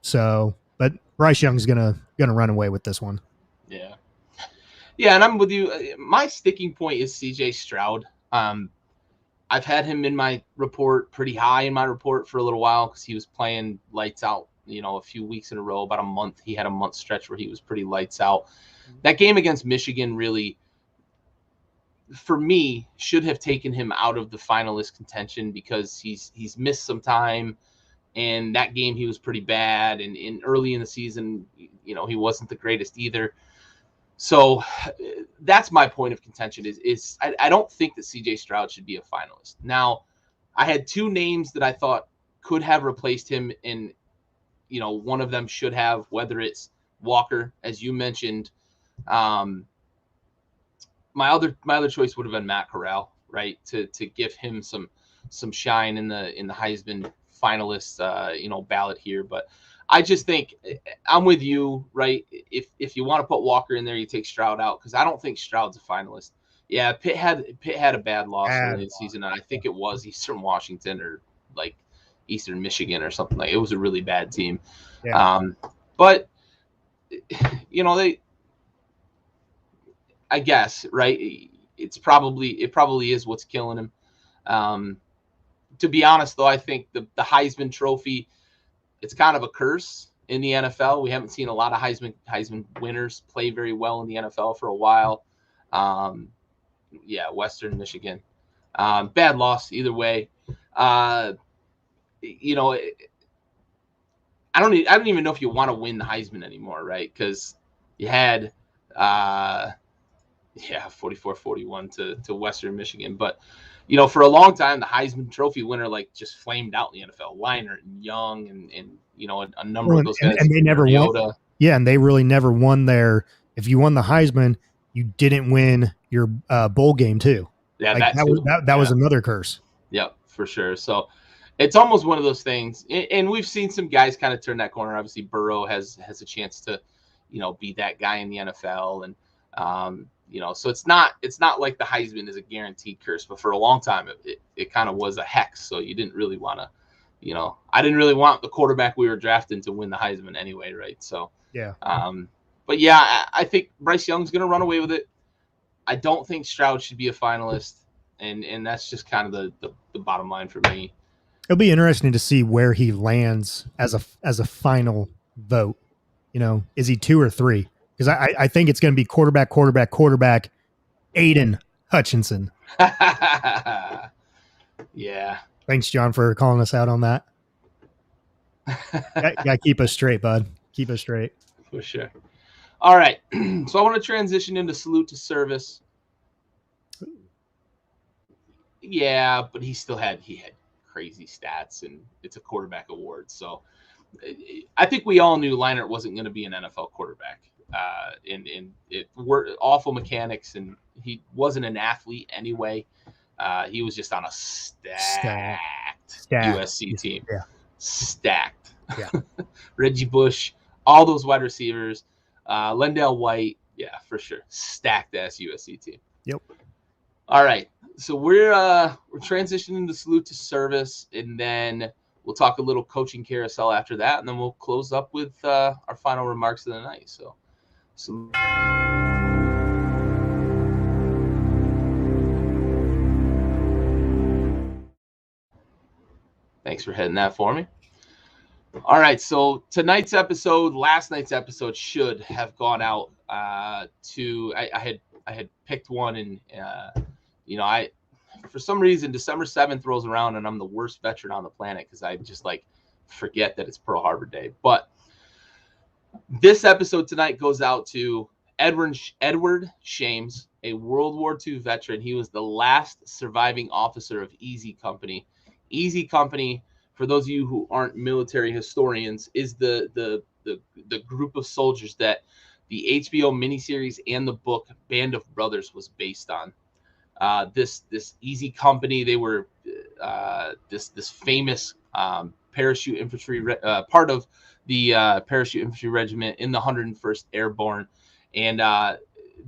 So, but Bryce Young's gonna run away with this one. Yeah. Yeah, and I'm with you. My sticking point is CJ Stroud. I've had him in my report, pretty high in my report for a little while, because he was playing lights out, you know, a few weeks in a row, about a month. He had a month stretch where he was pretty lights out. That game against Michigan really, for me, should have taken him out of the finalist contention, because he's missed some time. And that game, he was pretty bad. And early in the season, you know, he wasn't the greatest either. So that's my point of contention is I don't think that CJ Stroud should be a finalist. Now, I had 2 names that I thought could have replaced him, and, you know, one of them should have, whether it's Walker, as you mentioned. My other choice would have been Matt Corral, right? To give him some shine in the Heisman finalist, you know, ballot here. But I just think I'm with you, right? If you want to put Walker in there, you take Stroud out, because I don't think Stroud's a finalist. Yeah, Pitt had a bad loss early in the season, and I think it was Eastern Washington or like Eastern Michigan or something. Like, it was a really bad team. Yeah. But you know, I guess, right? It probably is what's killing him. To be honest, though, I think the Heisman Trophy, it's kind of a curse in the NFL. We haven't seen a lot of Heisman winners play very well in the NFL for a while. Yeah, Western Michigan, bad loss either way. You know, I don't even know if you want to win the Heisman anymore, right? Because you had 44-41 to Western Michigan. But, you know, for a long time, the Heisman Trophy winner, like, just flamed out in the NFL. Leinart and Young and you know, a number of those guys. And they never won. Yeah, and they really never won their – if you won the Heisman, you didn't win your bowl game too. Yeah, Like that was another curse. Yep, for sure. So it's almost one of those things, and we've seen some guys kind of turn that corner. Obviously, Burrow has a chance to, be that guy in the NFL, and so it's not like the Heisman is a guaranteed curse, but for a long time it kind of was a hex. So you didn't really want to, I didn't really want the quarterback we were drafting to win the Heisman anyway, right? So yeah. But yeah, I think Bryce Young's going to run away with it. I don't think Stroud should be a finalist, and that's just kind of the bottom line for me. It'll be interesting to see where he lands as a final vote. Is he 2 or 3? Because I think it's going to be quarterback, Aiden Hutchinson. Yeah. Thanks, John, for calling us out on that. Got to keep us straight, bud. Keep us straight. For sure. All right. So I want to transition into salute to service. Yeah, but he had crazy stats, and it's a quarterback award. So I think we all knew Leinart wasn't going to be an NFL quarterback. And it were awful mechanics, and he wasn't an athlete anyway. He was just on a stacked USC team. Yeah. Stacked. Yeah. Reggie Bush, all those wide receivers, Lendale White. Yeah, for sure. Stacked ass USC team. Yep. All right. So we're transitioning to salute to service, and then we'll talk a little coaching carousel after that, and then we'll close up with our final remarks of the night. So thanks for hitting that for me. All right, so last night's episode should have gone out to. I had picked one, and for some reason December 7th rolls around, and I'm the worst veteran on the planet because I just forget that it's Pearl Harbor Day. But this episode tonight goes out to Edward Shames, a World War II veteran. He was the last surviving officer of Easy Company. Easy Company, for those of you who aren't military historians, is the group of soldiers that the HBO miniseries and the book Band of Brothers was based on. This Easy Company, they were this famous parachute infantry part of the parachute infantry regiment in the 101st Airborne, and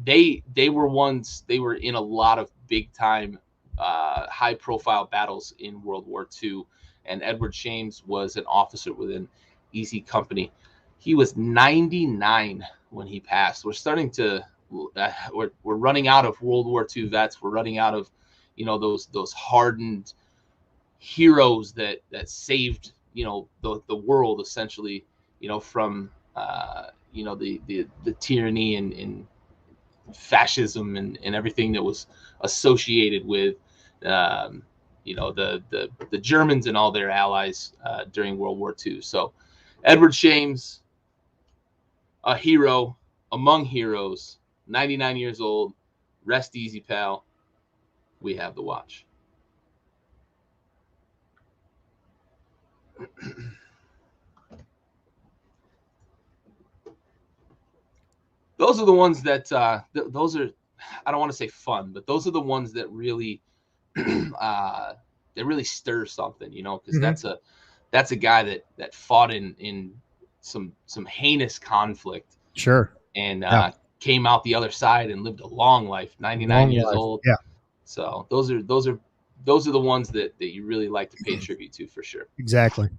they were in a lot of big time high profile battles in World War II. And Edward Shames was an officer within Easy Company. He was 99 when he passed. We're starting to we're running out of World War II vets. We're running out of those hardened heroes that saved the world essentially from the tyranny and fascism and everything that was associated with the Germans and all their allies during World War II. So Edward Shames, a hero among heroes, 99 years old. Rest easy, pal. We have the watch. Those are the ones that those are, I don't want to say fun, but those are the ones that really really stir something, because Mm-hmm. that's a guy that fought in some heinous conflict. Sure. And came out the other side and lived a long life, 99 years old. Yeah. So those are the ones that you really like to pay tribute to, for sure. Exactly.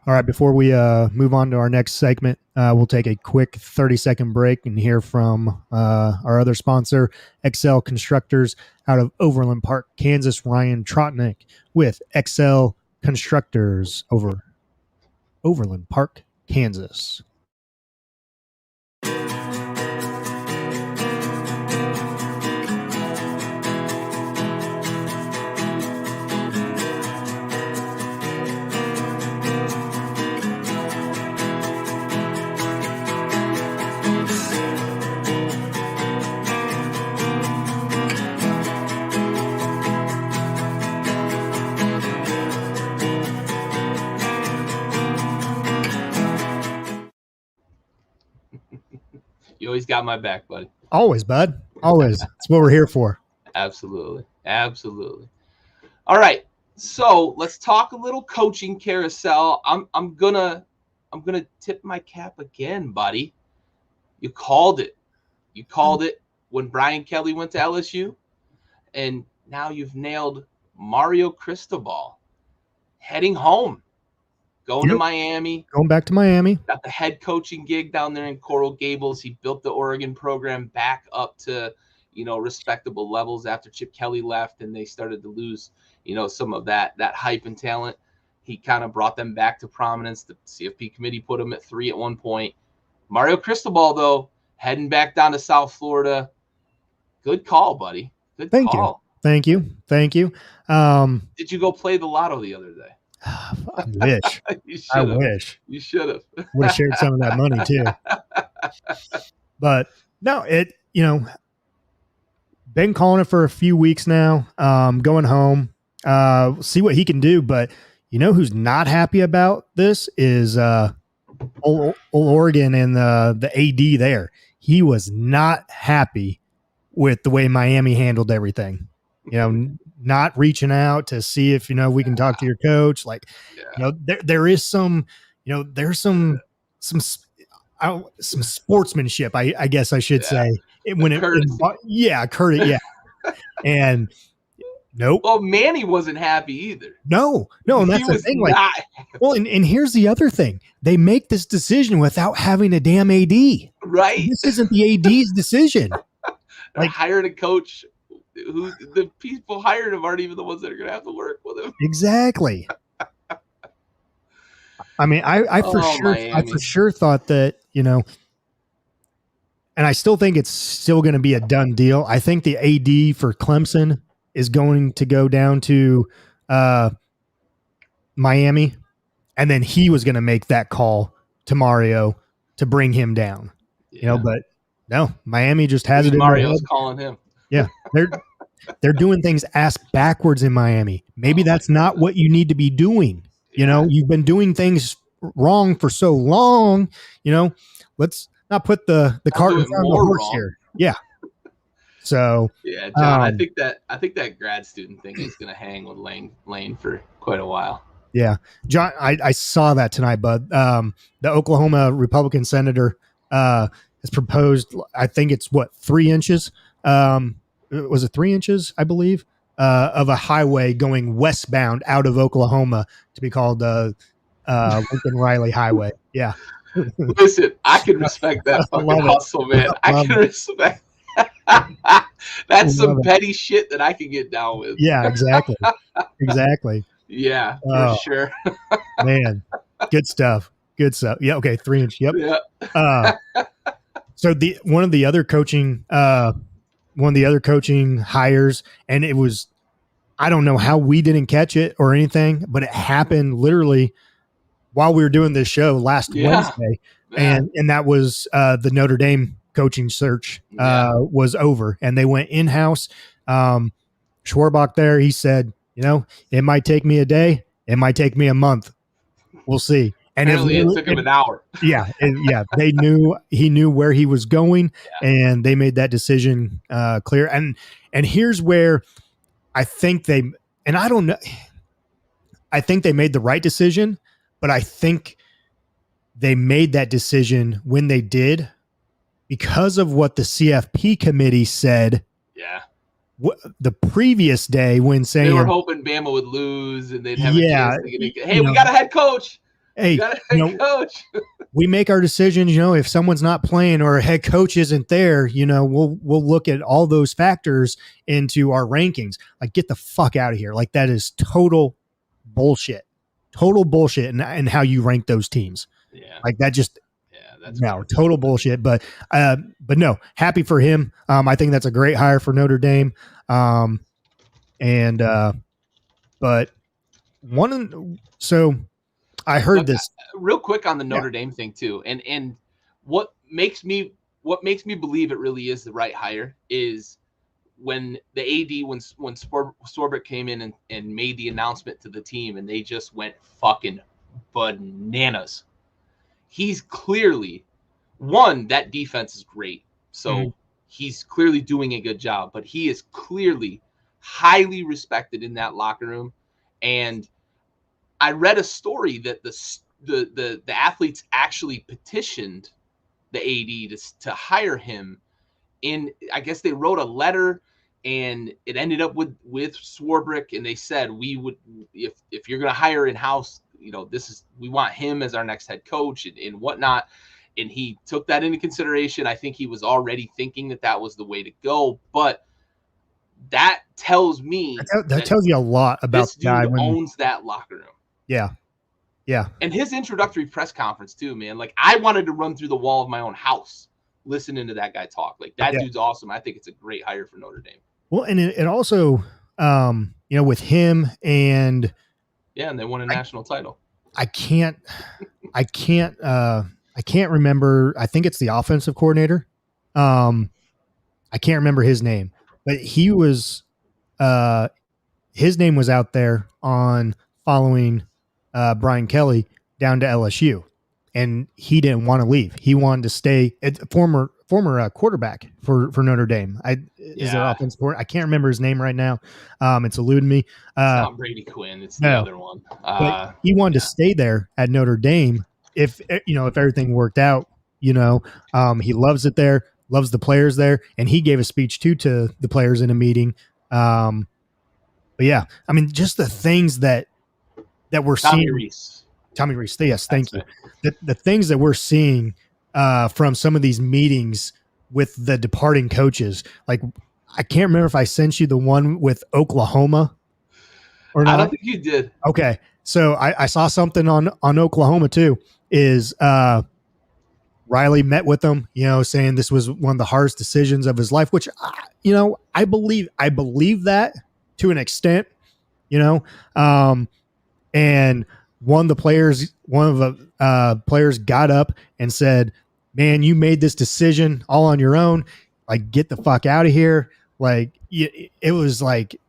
All right, before we move on to our next segment, we'll take a quick 30-second break and hear from our other sponsor, XL Constructors, out of Overland Park, Kansas, Ryan Trotnick with XL Constructors over Overland Park, Kansas. You always got my back, buddy. Always, bud. Always. That's what we're here for. Absolutely. Absolutely. All right. So let's talk a little coaching carousel. I'm gonna tip my cap again, buddy. You called it. You called it when Brian Kelly went to LSU, and now you've nailed Mario Cristobal heading home, going to Miami. Going back to Miami. Got the head coaching gig down there in Coral Gables. He built the Oregon program back up to, respectable levels after Chip Kelly left and they started to lose, some of that hype and talent. He kind of brought them back to prominence. The CFP committee put him at 3 at one point. Mario Cristobal, though, heading back down to South Florida. Good call, buddy. Good call. Thank you. Did you go play the lotto the other day? I wish. I wish. You should have. Would have shared some of that money too. But no, been calling it for a few weeks now. Going home, see what he can do. But who's not happy about this is old Oregon and the AD there. He was not happy with the way Miami handled everything. Not reaching out to see if we can talk to your coach. There is some there's some sportsmanship, I guess I should say, courtesy. And nope. Well, Manny wasn't happy either. No, and that's the thing. And here's the other thing: they make this decision without having a damn AD. Right. This isn't the AD's decision. Hired a coach who the people hired him aren't even the ones that are going to have to work with him. Exactly. I mean, I for sure thought that, and I still think it's still going to be a done deal. I think the AD for Clemson is going to go down to Miami, and then he was going to make that call to Mario to bring him down. But no, Miami just has it in Mario's calling him. Yeah, they're doing things ass backwards in Miami. Maybe that's not what you need to be doing. You've been doing things wrong for so long. Let's not put the cart in front of the horse here. Yeah. So yeah, John, I think that grad student thing is going to hang with Lane for quite a while. Yeah, John, I saw that tonight, bud. The Oklahoma Republican senator has proposed. I think it's 3 inches. Was it 3 inches? I believe of a highway going westbound out of Oklahoma to be called Lincoln Riley Highway. Yeah. Listen, I can respect that fucking hustle, man. I can respect. That's some petty shit that I can get down with. Yeah, exactly. Yeah, for sure. Man, good stuff. Yeah. Okay. 3 inch. Yep. Yeah. So one of the other coaching hires, and it was, I don't know how we didn't catch it or anything, but it happened literally while we were doing this show last Wednesday. And that was the Notre Dame coaching search was over, and they went in-house. Schwarbach there, he said, it might take me a day. It might take me a month. We'll see. And it took him an hour. Yeah. He knew where he was going, and they made that decision clear. And here's where I think I don't know. I think they made the right decision, but I think they made that decision when they did because of what the CFP committee said. Yeah. The previous day when saying they were hoping Bama would lose and they'd have a chance to get hey, we got a head coach. Hey, coach. We make our decisions, if someone's not playing or a head coach isn't there, we'll look at all those factors into our rankings. Like, get the fuck out of here. Like, that is total bullshit and how you rank those teams. Yeah. Like, that just, that's total bullshit. But no, happy for him. I think that's a great hire for Notre Dame. But I heard this real quick on the Notre Dame thing too. And what makes me believe it really is the right hire is when the AD, when Sorbic came in and made the announcement to the team and they just went fucking bananas. He's clearly one, that defense is great. So Mhm. he's clearly doing a good job, but he is clearly highly respected in that locker room. And I read a story that the athletes actually petitioned the AD to hire him. I guess they wrote a letter, and it ended up with Swarbrick, and they said, we would, if you're going to hire in house, we want him as our next head coach and whatnot. And he took that into consideration. I think he was already thinking that was the way to go, but that tells me That tells you a lot about this the guy dude when. owns that locker room. Yeah. Yeah. And his introductory press conference too, man. Like, I wanted to run through the wall of my own house listening to that guy talk. Like, that dude's awesome. I think it's a great hire for Notre Dame. Well, and it also, with him and they won a national title. I can't remember. I think it's the offensive coordinator. I can't remember his name, but he was, his name was out there on following Brian Kelly down to LSU, and he didn't want to leave. He wanted to stay. Former quarterback for Notre Dame. Is their offensive coordinator? I can't remember his name right now. It's eluding me. It's not Brady Quinn. It's the other one. But he wanted to stay there at Notre Dame if everything worked out. He loves it there, loves the players there, and he gave a speech too to the players in a meeting. But yeah, I mean, just the things that we're seeing. Tommy Reese. Yes, thank you. The things that we're seeing from some of these meetings with the departing coaches. Like, I can't remember if I sent you the one with Oklahoma or not. I don't think you did. Okay. So I saw something on Oklahoma too, is Riley met with them, saying this was one of the hardest decisions of his life, which, I believe that to an extent, and one of the players got up and said, man, you made this decision all on your own. Like, get the fuck out of here. Like, it was like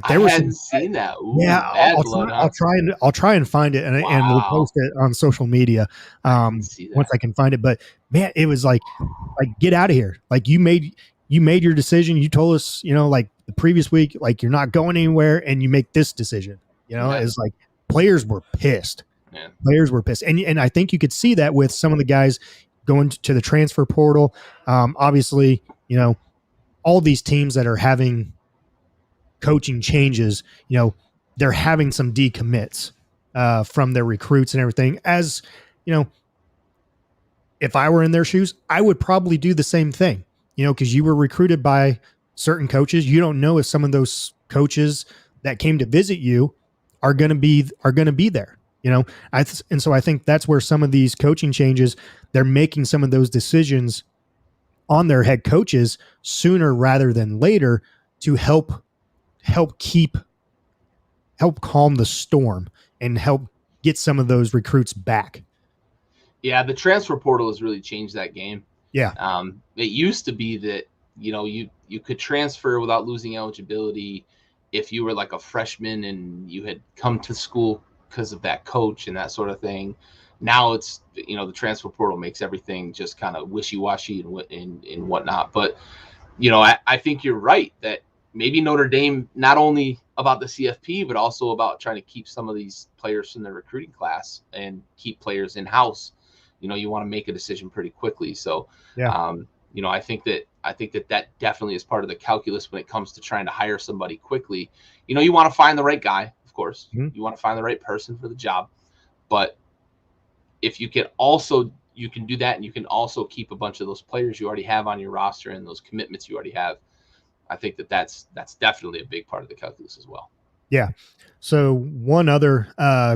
there was. I hadn't seen that. Ooh, yeah, I'll try and find it, and we'll post it on social media once I can find it. But man, it was like get out of here. Like, you made your decision. You told us, like the previous week, like, you're not going anywhere, and you make this decision. It's like players were pissed. Yeah. Players were pissed, and I think you could see that with some of the guys going to the transfer portal. Obviously, all these teams that are having coaching changes, they're having some decommits from their recruits and everything. As if I were in their shoes, I would probably do the same thing, because you were recruited by certain coaches. You don't know if some of those coaches that came to visit you are going to be there, and so I think that's where some of these coaching changes, they're making some of those decisions on their head coaches sooner rather than later to help calm the storm and help get some of those recruits back. Yeah, the transfer portal has really changed that game. Yeah. It used to be that, you could transfer without losing eligibility if you were like a freshman and you had come to school because of that coach and that sort of thing. Now it's, the transfer portal makes everything just kind of wishy-washy and whatnot. But, I think you're right that maybe Notre Dame, not only about the CFP, but also about trying to keep some of these players from the recruiting class and keep players in-house. You want to make a decision pretty quickly. So, yeah. I think that definitely is part of the calculus when it comes to trying to hire somebody quickly. You want to find the right guy, of course. Mm-hmm. You want to find the right person for the job. But if you can do that, and you can also keep a bunch of those players you already have on your roster and those commitments you already have, I think that's definitely a big part of the calculus as well. Yeah. So one other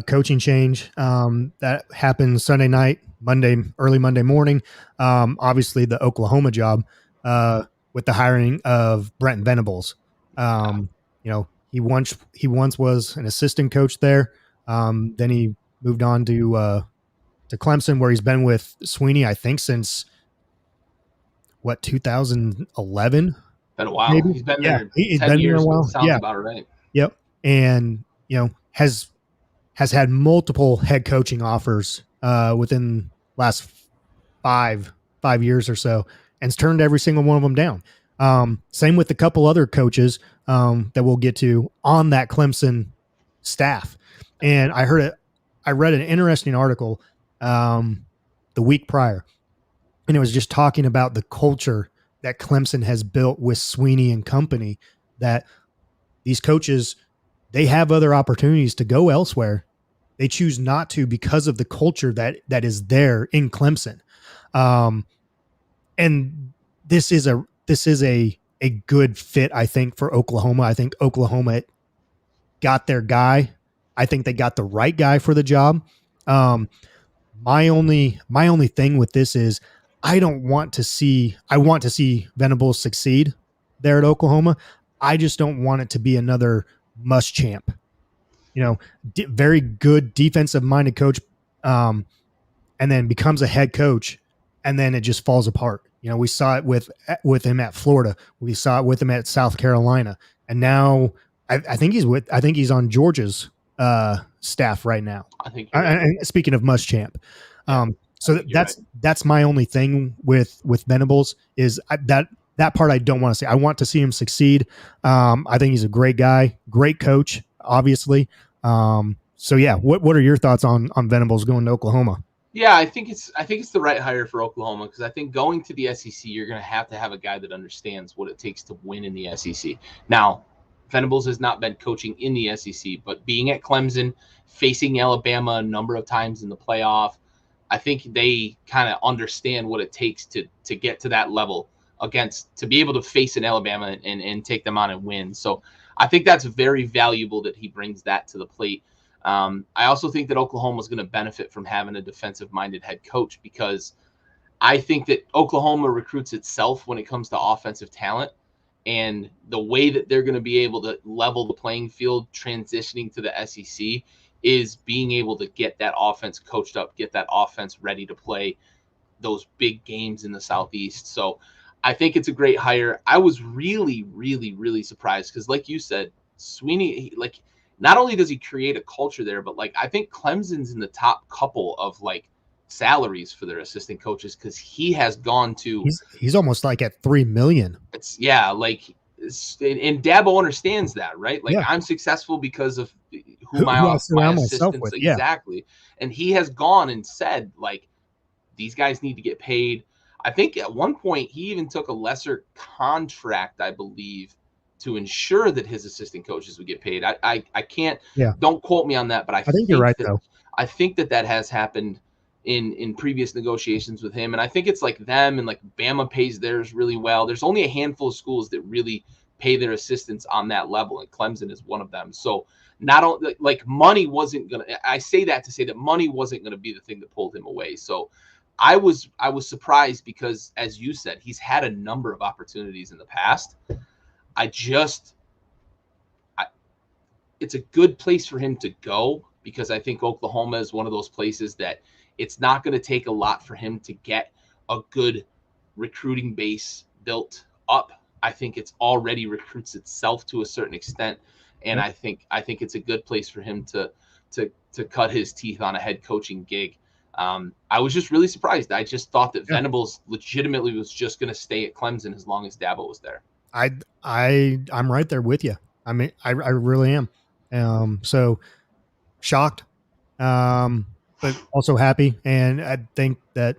coaching change that happened Sunday night, early Monday morning. Obviously, the Oklahoma job with the hiring of Brent Venables. He once was an assistant coach there. Then he moved on to Clemson, where he's been with Sweeney, I think, since 2011. Been a while. Maybe? He's been there. He's been there a while. Sounds about right. Yep. And has had multiple head coaching offers within last five years or so, and has turned every single one of them down. Same with a couple other coaches that we'll get to on that Clemson staff. And I read an interesting article the week prior, and it was just talking about the culture that Clemson has built with Sweeney and company, that these coaches, they have other opportunities to go elsewhere. They choose not to because of the culture that is there in Clemson. And this is a good fit, I think, for Oklahoma. I think Oklahoma got their guy. I think they got the right guy for the job. My only thing with this is I want to see Venables succeed there at Oklahoma. I just don't want it to be another Muschamp. Very good defensive minded coach, and then becomes a head coach, and then it just falls apart. We saw it with him at Florida. We saw it with him at South Carolina, and now I think he's on Georgia's staff right now. I think you're right. And speaking of Muschamp, so that's my only thing with Venables is that part I don't want to see. I want to see him succeed. I think he's a great guy, great coach, obviously. So yeah, what are your thoughts on Venables going to Oklahoma? Yeah, I think it's the right hire for Oklahoma, because I think going to the SEC, you're going to have a guy that understands what it takes to win in the SEC. Now, Venables has not been coaching in the SEC, but being at Clemson, facing Alabama a number of times in the playoff, I think they kind of understand what it takes to get to that level to be able to face an Alabama and take them on and win. So I think that's very valuable that he brings that to the plate. I also think that Oklahoma is going to benefit from having a defensive-minded head coach, because I think that Oklahoma recruits itself when it comes to offensive talent, and the way that they're going to be able to level the playing field transitioning to the SEC is being able to get that offense coached up, get that offense ready to play those big games in the Southeast. So I think it's a great hire. I was really, really, really surprised because, like you said, Sweeney, not only does he create a culture there, but I think Clemson's in the top couple of salaries for their assistant coaches, because he has gone to. He's almost at $3 million. It's and Dabo understands that, right? I'm successful because of who my assistants with. Exactly. Yeah. And he has gone and said these guys need to get paid. I think at one point he even took a lesser contract, I believe, to ensure that his assistant coaches would get paid. I can't, don't quote me on that, but I think you're right, though. I think that has happened in previous negotiations with him. And I think it's them, and Bama pays theirs really well. There's only a handful of schools that really pay their assistants on that level, and Clemson is one of them. So not only money wasn't going to, I say that to say that money wasn't going to be the thing that pulled him away. So I was surprised because, as you said, he's had a number of opportunities in the past. It's a good place for him to go, because I think Oklahoma is one of those places that it's not going to take a lot for him to get a good recruiting base built up. I think it's already recruits itself to a certain extent, and I think it's a good place for him to cut his teeth on a head coaching gig. I was just really surprised. I just thought that Venables legitimately was just going to stay at Clemson as long as Dabo was there. I'm right there with you. I mean, I really am. So shocked, but also happy. And I think that,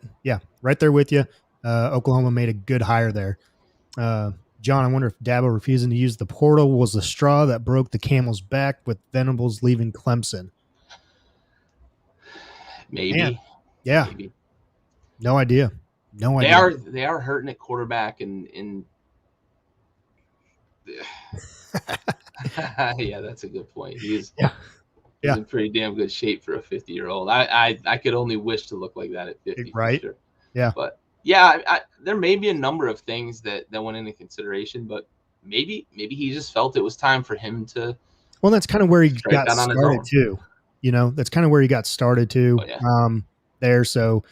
right there with you. Oklahoma made a good hire there. John, I wonder if Dabo refusing to use the portal was the straw that broke the camel's back with Venables leaving Clemson. Maybe. Man. Yeah. Maybe. No idea. idea. They are hurting at quarterback and yeah, that's a good point. He's in pretty damn good shape for a 50-year-old. I could only wish to look like that at 50, right? For sure. Yeah. But yeah, there may be a number of things that went into consideration, but maybe he just felt it was time for him to. Well, that's kind of where he got started too. That's kind of where he got started too. Oh, yeah. There, so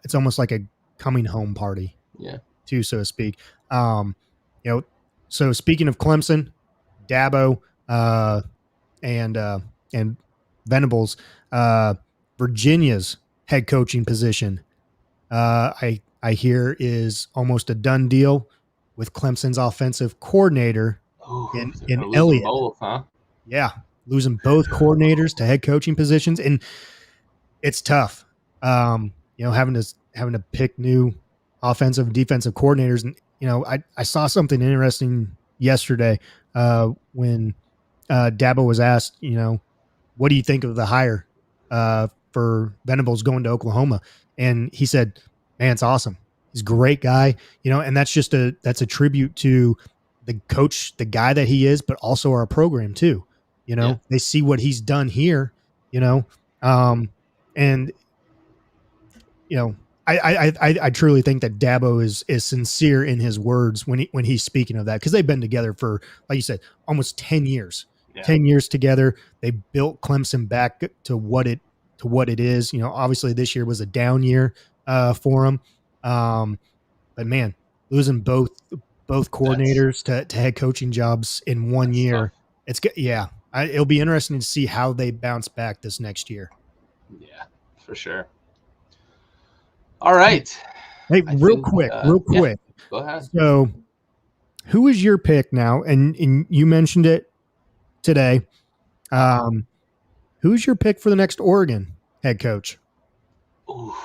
it's almost like a coming home party. Yeah. Too, so to speak. So speaking of Clemson, Dabo, and Venables, Virginia's head coaching position. I I hear is almost a done deal with Clemson's offensive coordinator Ooh, they're in gonna lose them Elliott. both, huh? Yeah, losing both coordinators to head coaching positions, and it's tough. Having to pick new offensive and defensive coordinators, and I saw something interesting yesterday when Dabo was asked, what do you think of the hire for Venables going to Oklahoma? And he said, man, it's awesome. He's a great guy, and that's a tribute to the coach, the guy that he is, but also our program too. Yeah. They see what he's done here, um, and I truly think that Dabo is sincere in his words when he's speaking of that, because they've been together for, like you said, almost 10 years. Yeah. 10 years together. They built Clemson back to what it is. Obviously this year was a down year for them. But man, losing both coordinators to head coaching jobs in 1 year, tough. It'll be interesting to see how they bounce back this next year. Yeah, for sure. All right. Hey, real quick. Yeah, go ahead. So, who is your pick now? And you mentioned it today. Who's your pick for the next Oregon head coach? Ooh.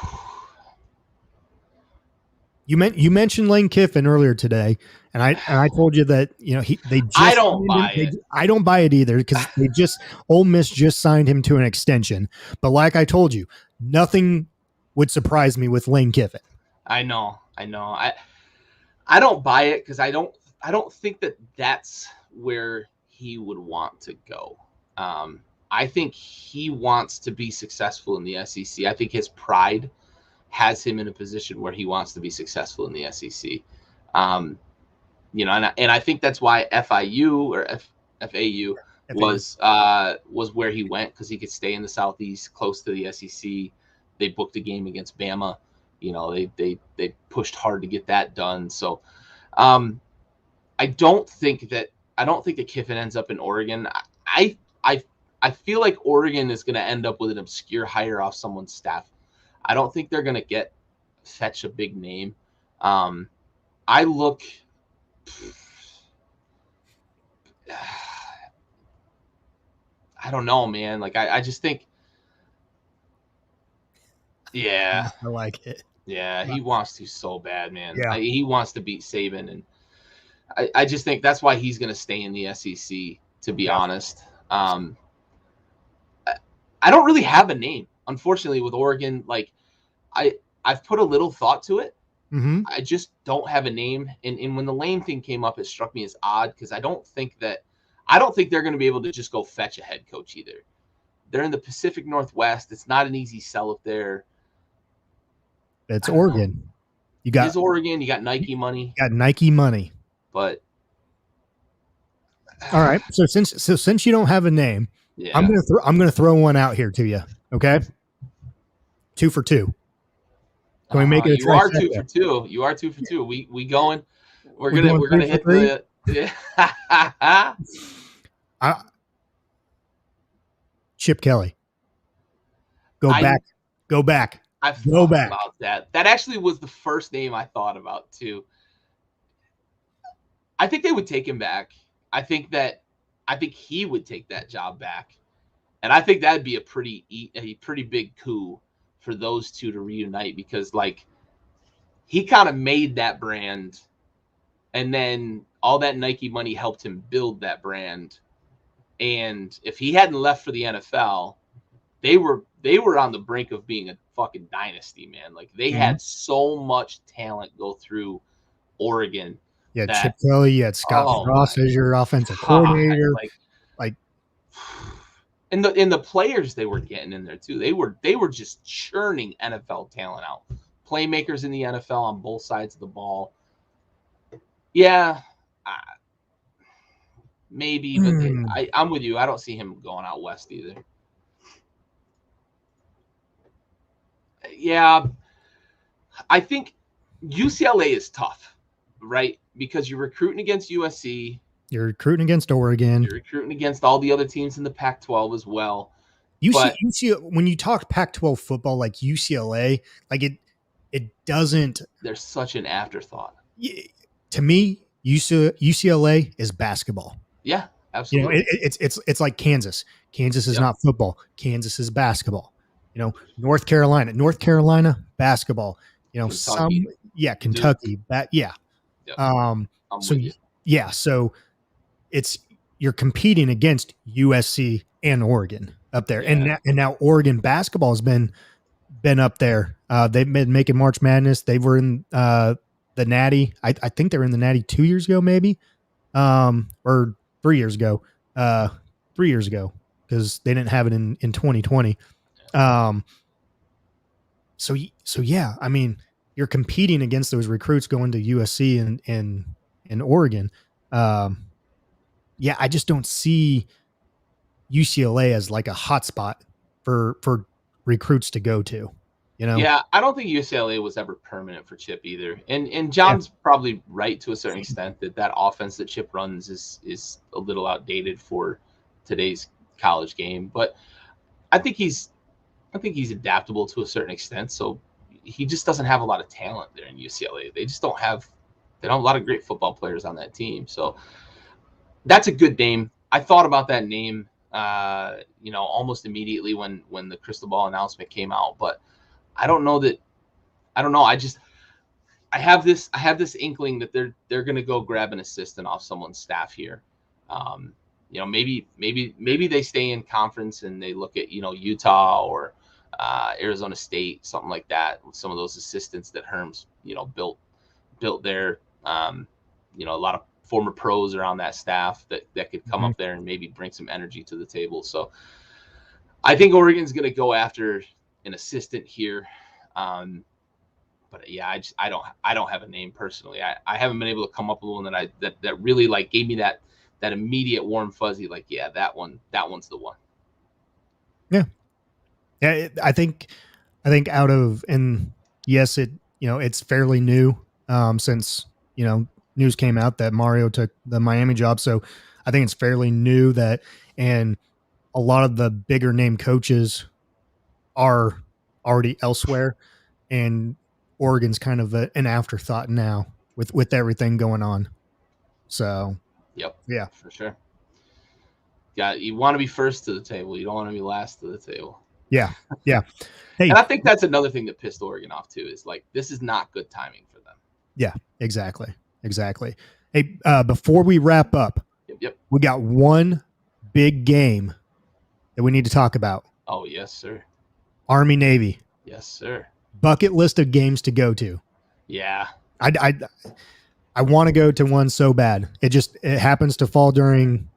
You mentioned Lane Kiffin earlier today, and I told you that they just I don't buy it. I don't buy it either, because Ole Miss just signed him to an extension. But like I told you, nothing would surprise me with Lane Kiffin. I know. I don't buy it, because I don't think that that's where he would want to go. I think he wants to be successful in the SEC. I think his pride has him in a position where he wants to be successful in the SEC. And I think that's why FIU or FAU was where he went, because he could stay in the Southeast, close to the SEC. They booked a game against Bama. They pushed hard to get that done. So I don't think that Kiffin ends up in Oregon. I feel like Oregon is going to end up with an obscure hire off someone's staff. I don't think they're going to fetch a big name. I don't know, man. Like, I just think, yeah. I like it. Yeah, he wants to so bad, man. Yeah. He wants to beat Saban, and I just think that's why he's going to stay in the SEC, to be honest. I don't really have a name, unfortunately, with Oregon. Like, I've put a little thought to it. Mm-hmm. I just don't have a name. And when the Lane thing came up, it struck me as odd, because I don't think they're going to be able to just go fetch a head coach either. They're in the Pacific Northwest. It's not an easy sell up there. It's Oregon. It's Oregon. You got Nike money. Got Nike money. But all right. So since you don't have a name, yeah. I'm gonna throw one out here to you. Okay. 2 for 2. Can we make it? You are 2 for 2. You are 2 for 2. We going. We're gonna hit the. Yeah. Chip Kelly. Go back. I've thought about that. That actually was the first name I thought about too. I think they would take him back. I think he would take that job back, and I think that'd be a pretty big coup for those two to reunite, because like he kind of made that brand, and then all that Nike money helped him build that brand. And if he hadn't left for the NFL, they were on the brink of being a fucking dynasty, man. Like they had so much talent go through Oregon. Yeah, Chip Kelly, you had Scott Frost as your offensive coordinator. Like and the players they were getting in there too. They were just churning NFL talent out. Playmakers in the NFL on both sides of the ball. Yeah, maybe, but I'm with you. I don't see him going out west either. Yeah, I think UCLA is tough, right? Because you're recruiting against USC. You're recruiting against Oregon. You're recruiting against all the other teams in the Pac-12 as well. UCLA, when you talk Pac-12 football, like UCLA, like it doesn't. They're such an afterthought. To me, UCLA is basketball. Yeah, absolutely. It's like Kansas. Kansas is Yep. not football. Kansas is basketball. North Carolina basketball. Kentucky. Kentucky. Yep. I'm So with you. yeah, so you're competing against USC and Oregon up there, Yeah. and now Oregon basketball has been up there. They've been making March Madness. They were in the Natty. I think they were in the Natty 2 years ago, maybe, or 3 years ago. 3 years ago, because they didn't have it in 2020. So yeah, I mean, you're competing against those recruits going to USC and Oregon. Yeah, I just don't see UCLA as like a hotspot for recruits to go to. Yeah, I don't think UCLA was ever permanent for Chip either. And John's probably right to a certain extent that offense that Chip runs is a little outdated for today's college game. But I think he's adaptable to a certain extent. So he just doesn't have a lot of talent there in UCLA. They don't have a lot of great football players on that team. So that's a good name. I thought about that name almost immediately when the crystal ball announcement came out, but I don't know. I have this inkling that they're going to go grab an assistant off someone's staff here. Maybe they stay in conference and they look at, Utah or Arizona State, something like that, with some of those assistants that Herm's, built there. A lot of former pros are on that staff that could come up there and maybe bring some energy to the table. So I think Oregon's going to go after an assistant here. But yeah, I don't have a name personally. I haven't been able to come up with one that really like gave me that immediate warm fuzzy, like, yeah, that one's the one. Yeah. Yeah. I think out of, and yes, it's fairly new, since, news came out that Mario took the Miami job. So I think it's fairly new and a lot of the bigger name coaches are already elsewhere, and Oregon's kind of an afterthought now with everything going on. So, yep, yeah, for sure. Yeah, you want to be first to the table. You don't want to be last to the table. Yeah. Hey, and I think that's another thing that pissed Oregon off too. Is like, this is not good timing for them. Yeah, exactly. Hey, before we wrap up, yep, we got one big game that we need to talk about. Oh yes, sir. Army Navy. Yes, sir. Bucket list of games to go to. Yeah. I want to go to one so bad. It happens to fall during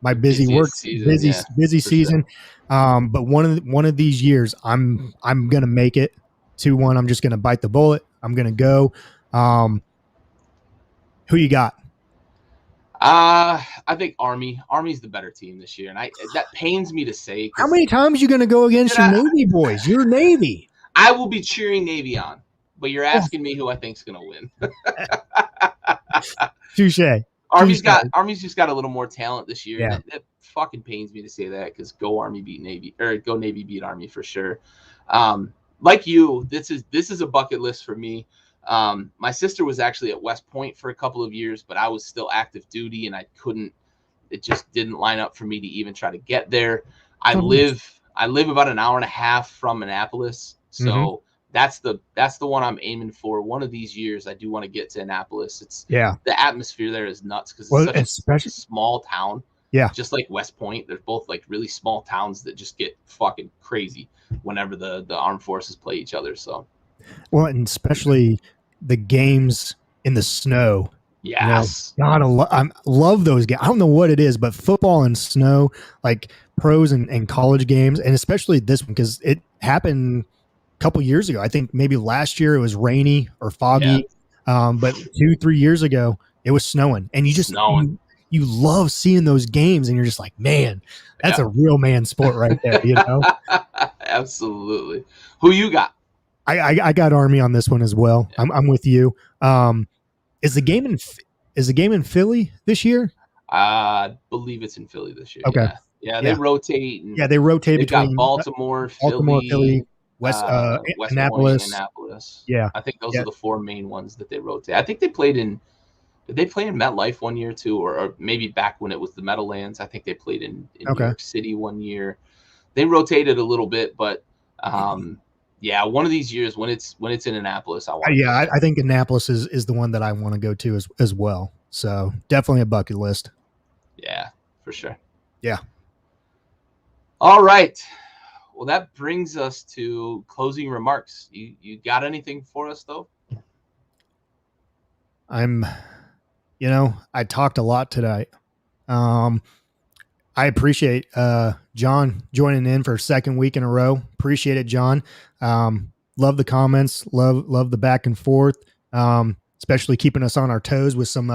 my busy season. Sure. But one of these years, I'm gonna make it to one. I'm just gonna bite the bullet. I'm gonna go. Who you got? I think Army. Army's the better team this year, and that pains me to say. How many times are you going to go against your Navy boys? You're Navy. I will be cheering Navy on, but you're asking me who I think's going to win. Touche. Army's just got a little more talent this year. Yeah. That fucking pains me to say that, because go Army beat Navy, or go Navy beat Army for sure. Like you, this is a bucket list for me. My sister was actually at West Point for a couple of years, but I was still active duty and it just didn't line up for me to even try to get there. I live about an hour and a half from Annapolis. So that's the one I'm aiming for. One of these years, I do want to get to Annapolis. The atmosphere there is nuts, because it's such a small town. Yeah. Just like West Point, they're both like really small towns that just get fucking crazy whenever the armed forces play each other. So. Well, and especially the games in the snow. Yes. God, I love those games. I don't know what it is, but football and snow, like pros and college games, and especially this one, because it happened a couple years ago. I think maybe last year it was rainy or foggy, but 2-3 years ago it was snowing, and you love seeing those games, and you're just like, man, that's a real man sport right there. Absolutely. Who you got? I got Army on this one as well. Yeah. I'm with you. Is the game in Philly this year? I believe it's in Philly this year. Okay. Yeah, they rotate. They rotate between got Baltimore, Philly. West Point, Annapolis. Annapolis. Yeah. I think those Yeah. are the 4 main ones that they rotate. I think they played in. Did they play in MetLife one year too, or maybe back when it was the Meadowlands? I think they played in New Okay. York City one year. They rotated a little bit, but yeah, one of these years when it's in Annapolis, I want to go. I think Annapolis is the one that I want to go to as well. So definitely a bucket list. Yeah, for sure. Yeah. All right. Well, that brings us to closing remarks. You got anything for us though? I talked a lot today. I appreciate John joining in for a second week in a row. Appreciate it, John. Love the comments. Love the back and forth. Especially keeping us on our toes with some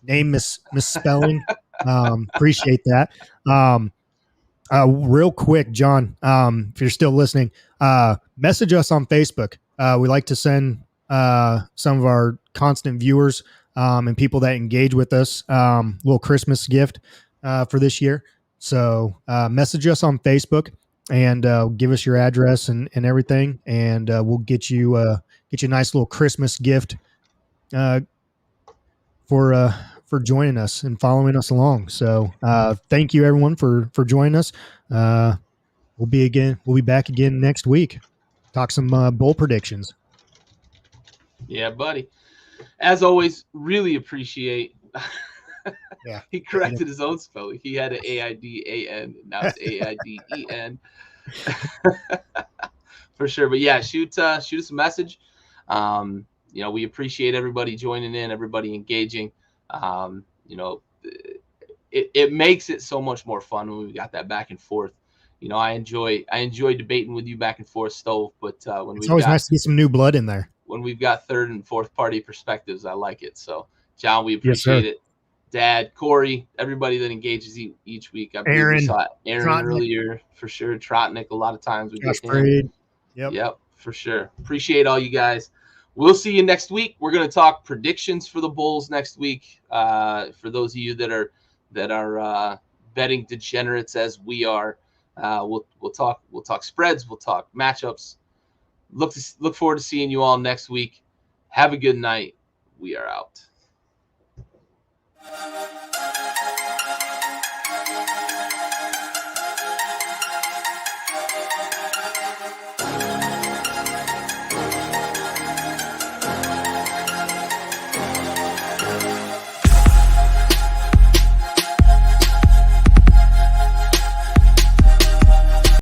name misspelling. Appreciate that. Real quick, John, if you're still listening, message us on Facebook. We like to send some of our constant viewers and people that engage with us little Christmas gift for this year. So message us on Facebook and give us your address and everything, and we'll get you a nice little Christmas gift for joining us and following us along. So thank you everyone for joining us. We'll be back again next week. Talk some bowl predictions. Yeah, buddy. As always, really appreciate. Yeah, he corrected his own spelling. He had an AIDAN. Now it's AIDEN. For sure. But yeah, shoot us a message. We appreciate everybody joining in, everybody engaging. It makes it so much more fun when we've got that back and forth. I enjoy debating with you back and forth, Stove. But it's always nice to get some new blood in there. When we've got third and fourth party perspectives, I like it. So, John, we appreciate it. Dad, Corey, everybody that engages each week. I believe we saw Aaron earlier for sure. Trotnick, a lot of times we get him. Yep, for sure. Appreciate all you guys. We'll see you next week. We're going to talk predictions for the Bulls next week. For those of you that are betting degenerates as we are, we'll talk spreads. We'll talk matchups. Look forward to seeing you all next week. Have a good night. We are out.